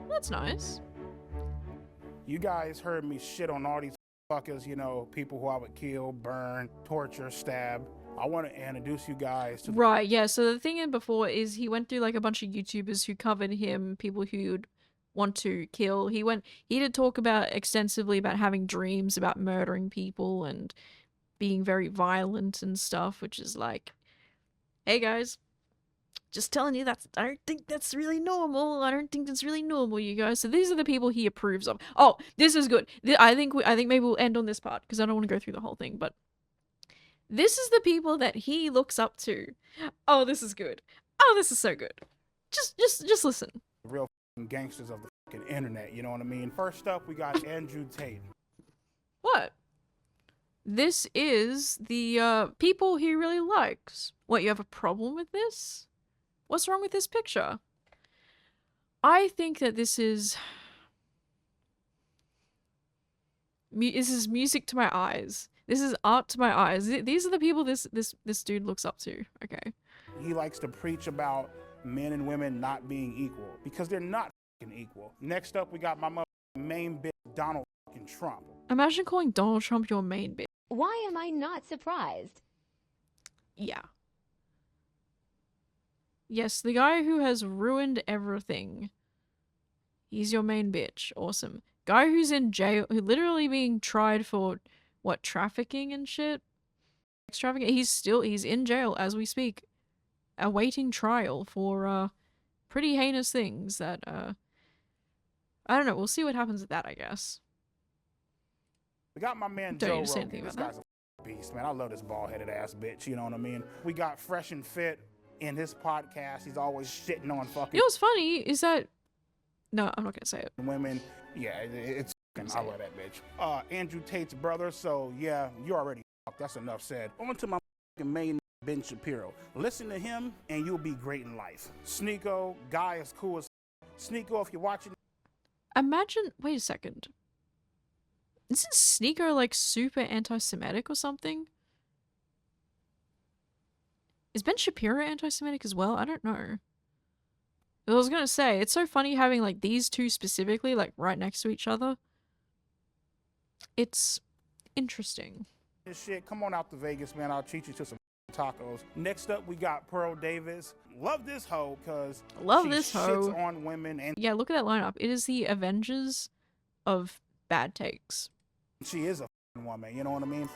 That's nice. You guys heard me shit on all these fuckers, you know, people who I would kill, burn, torture, stab. I want to introduce you guys to Right, yeah, so the thing in before is he went through like a bunch of YouTubers who covered him, people who'd want to kill. He did talk about extensively about having dreams about murdering people and being very violent and stuff, which is like, hey guys, just telling you I don't think that's really normal. I don't think that's really normal, you guys. So these are the people he approves of. Oh, this is good. I think maybe we'll end on this part because I don't want to go through the whole thing, but this is the people that he looks up to. Oh, this is good. Oh, this is so good. Just listen. Real gangsters of the fucking internet, you know what I mean? First up, we got Andrew Tate. What? This is the people he really likes. What, you have a problem with this? What's wrong with this picture? I think that this is music to my eyes. This is art to my eyes. These are the people this dude looks up to. Okay. He likes to preach about men and women not being equal because they're not fucking equal. Next up, we got my main bitch, Donald fucking Trump. Imagine calling Donald Trump your main bitch. Why am I not surprised? Yeah. Yes, the guy who has ruined everything. He's your main bitch. Awesome. Guy who's in jail, who literally being tried for what, trafficking and shit? Sex trafficking? He's in jail as we speak, awaiting trial for pretty heinous things that I don't know, we'll see what happens with that, I guess. We got my man Don't Joe need to say Rogan. anything This about guy's a beast, man. I love this bald-headed ass bitch, you know what I mean? We got Fresh and Fit in his podcast. He's always shitting on fucking... You know what's funny is that... No, I'm not gonna say it. Women. Yeah, it's fucking... I love that bitch. Andrew Tate's brother, so yeah, you already fucked. That's enough said. On to my fucking main Ben Shapiro. Listen to him and you'll be great in life. Sneeko, guy is cool as... Sneeko, if you're watching... Imagine... Wait a second. Isn't Sneeko like super anti-Semitic or something? Is Ben Shapiro anti-Semitic as well? I don't know. I was gonna say, it's so funny having like these two specifically like right next to each other. It's interesting. This shit, come on out to Vegas, man. I'll treat you to some tacos. Next up, we got Pearl Davis. Love this hoe because Love she this shits hoe. on women, and Yeah, look at that lineup. It is the Avengers of bad takes. she is a woman. You know what I mean?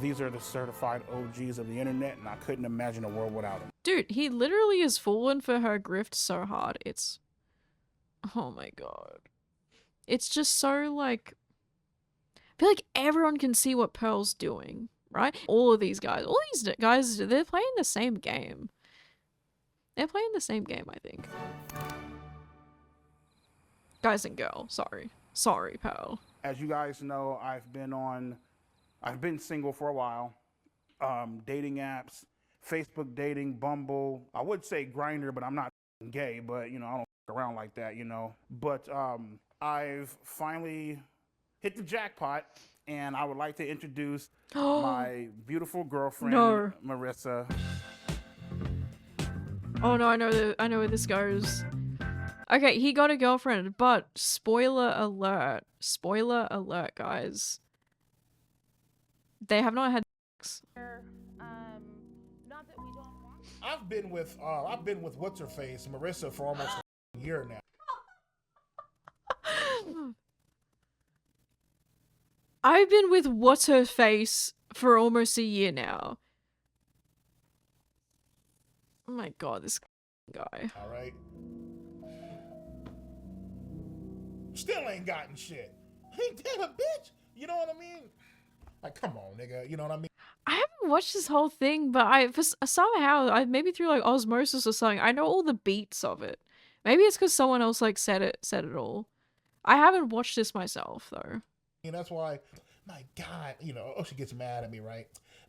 These are the certified OGs of the internet, and I couldn't imagine a world without them. Dude, he literally has fallen for her grift so hard. It's... Oh my god. It's just so, like... I feel like everyone can see what Pearl's doing, right? All these guys, they're playing the same game. They're playing the same game, I think. Guys and girl, sorry. Sorry, Pearl. As you guys know, I've been single for a while. Dating apps, Facebook dating, Bumble. I would say Grindr, but I'm not gay, but you know, I don't f around like that, you know. But I've finally hit the jackpot, and I would like to introduce my beautiful girlfriend, No. Marissa. Oh no, I know where this goes. Okay, he got a girlfriend, but spoiler alert. Spoiler alert, guys. They have not had sex. I've been with what's her face, Marissa, for almost a year now. I've been with what's her face for almost a year now. Oh my god, this guy. All right. Still ain't gotten shit. Ain't that a bitch? You know what I mean? Like, come on, nigga. You know what I mean? I haven't watched this whole thing, but somehow, maybe through like osmosis or something, I know all the beats of it. Maybe it's because someone else like said it all. I haven't watched this myself though. And that's why, my God, you know, she gets mad at me, right?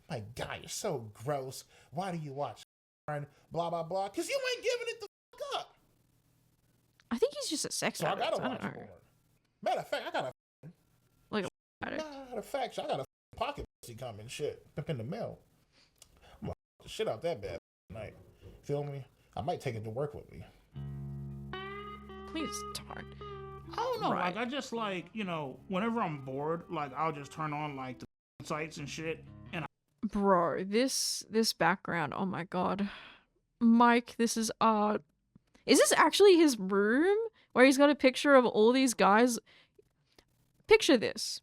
My God, you're so gross. Why do you watch blah, blah, blah? Because you ain't giving it the fuck up. I think he's just a sex So addict. I gotta I watch don't know. more. Matter of fact, I got a Like a addict. matter of fact, I got a pocket pussy coming shit up in the mail. I'm gonna the shit out that bad tonight. Feel me? I might take it to work with me. Please don't. I don't know. Right. Like, I just like, you know, whenever I'm bored, like, I'll just turn on like the sites and shit. And Bro, this background, oh my god. Mike, this is art. Is this actually his room? Where he's got a picture of all these guys? Picture this.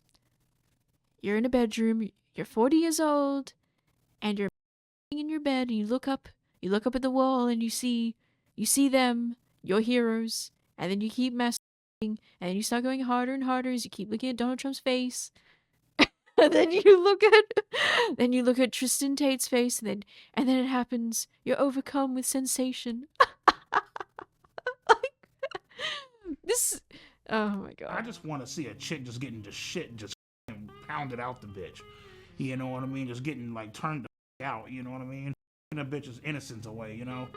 You're in a bedroom, you're 40 years old, and you're in your bed, and you look up at the wall, and you see them, your heroes, and then you keep messing, and then you start going harder and harder as you keep looking at Donald Trump's face. And then you look at Tristan Tate's face, and then it happens. You're overcome with sensation. This, oh my god. I just want to see a chick just getting the shit just pounded out the bitch. You know what I mean? Just getting like turned the out. You know what I mean? And a bitch's innocence away. You know.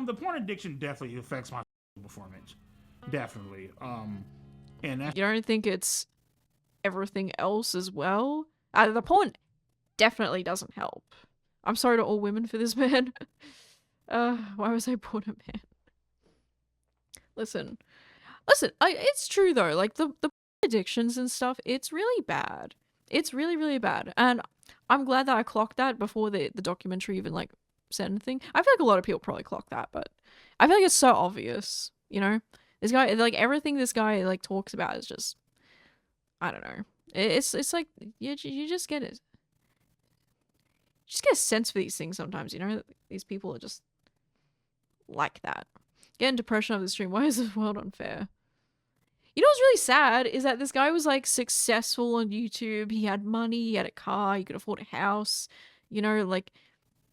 The porn addiction definitely affects my performance. Definitely. And that's You don't think it's everything else as well? The porn definitely doesn't help. I'm sorry to all women for this, man. Why was I born a man? Listen, it's true though, like the addictions and stuff, it's really bad. It's really, really bad. And I'm glad that I clocked that before the documentary even like said anything. I feel like a lot of people probably clocked that, but I feel like it's so obvious, you know? This guy, like everything this guy like talks about is just, I don't know. It's like, you just get it. You just get a sense for these things sometimes, you know? These people are just like that. Getting depression over the stream. Why is this world unfair? You know what's really sad is that this guy was like successful on YouTube. He had money, he had a car, he could afford a house. You know, like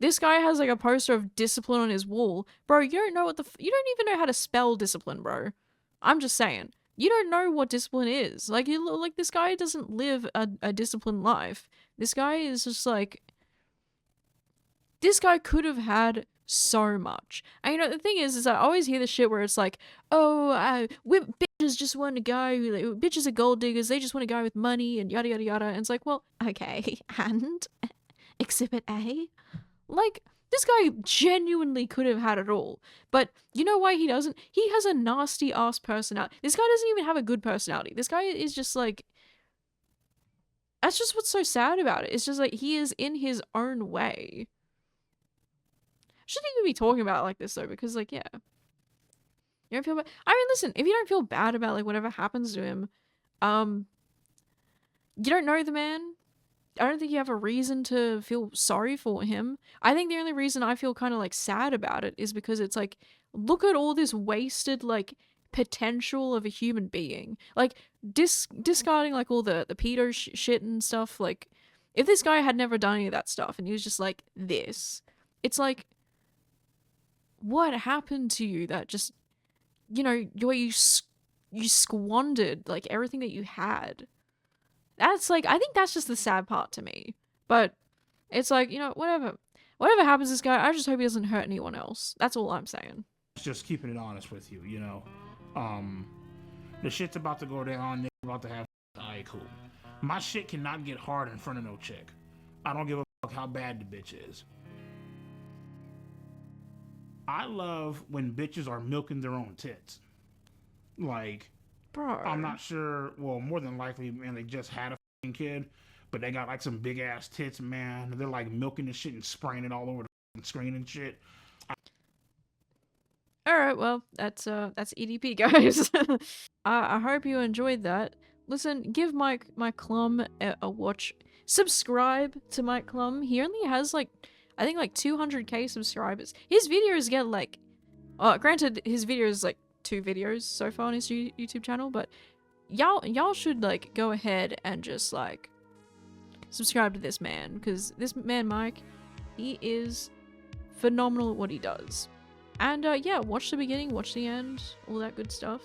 this guy has like a poster of discipline on his wall. Bro, you don't know you don't even know how to spell discipline, bro. I'm just saying. You don't know what discipline is. Like this guy doesn't live a disciplined life. This guy is just like, this guy could have had so much. And you know, the thing is I always hear the shit where it's like, oh, bitches just want a guy who, like, bitches are gold diggers, they just want a guy with money and yada yada yada. And it's like, well, okay, and exhibit A? Like, This guy genuinely could have had it all. But you know why he doesn't? He has a nasty ass personality. This guy doesn't even have a good personality. This guy is just like, that's just what's so sad about it. It's just like he is in his own way. Shouldn't even be talking about it like this though, because like, yeah. You don't feel bad. I mean, listen, if you don't feel bad about like whatever happens to him, you don't know the man. I don't think you have a reason to feel sorry for him. I think the only reason I feel kind of like sad about it is because it's like, look at all this wasted like potential of a human being. Like discarding like all the pedo shit and stuff. Like if this guy had never done any of that stuff and he was just like this, it's like, what happened to you that just, you know, you squandered like everything that you had. That's like, I think that's just the sad part to me. But it's like, you know, whatever happens to this guy, I just hope he doesn't hurt anyone else. That's all I'm saying. Just keeping it honest with you, you know. The shit's about to go down, nigga about to have alright, cool. My shit cannot get hard in front of no chick. I don't give a fuck how bad the bitch is. I love when bitches are milking their own tits. Like, bro, I'm not sure, well, more than likely, man, they just had a fucking kid, but they got like some big ass tits, man. They're like milking the shit and spraying it all over the fucking screen and shit. Alright, well, that's EDP, guys. I hope you enjoyed that. Listen, give Mike Clum a watch. Subscribe to Mike Clum. He only has like, I think like 200k subscribers. His videos get like, granted, his videos like 2 videos so far on his YouTube channel, but y'all should like go ahead and just like subscribe to this man, because this man Mike, he is phenomenal at what he does. And yeah, watch the beginning, watch the end, all that good stuff.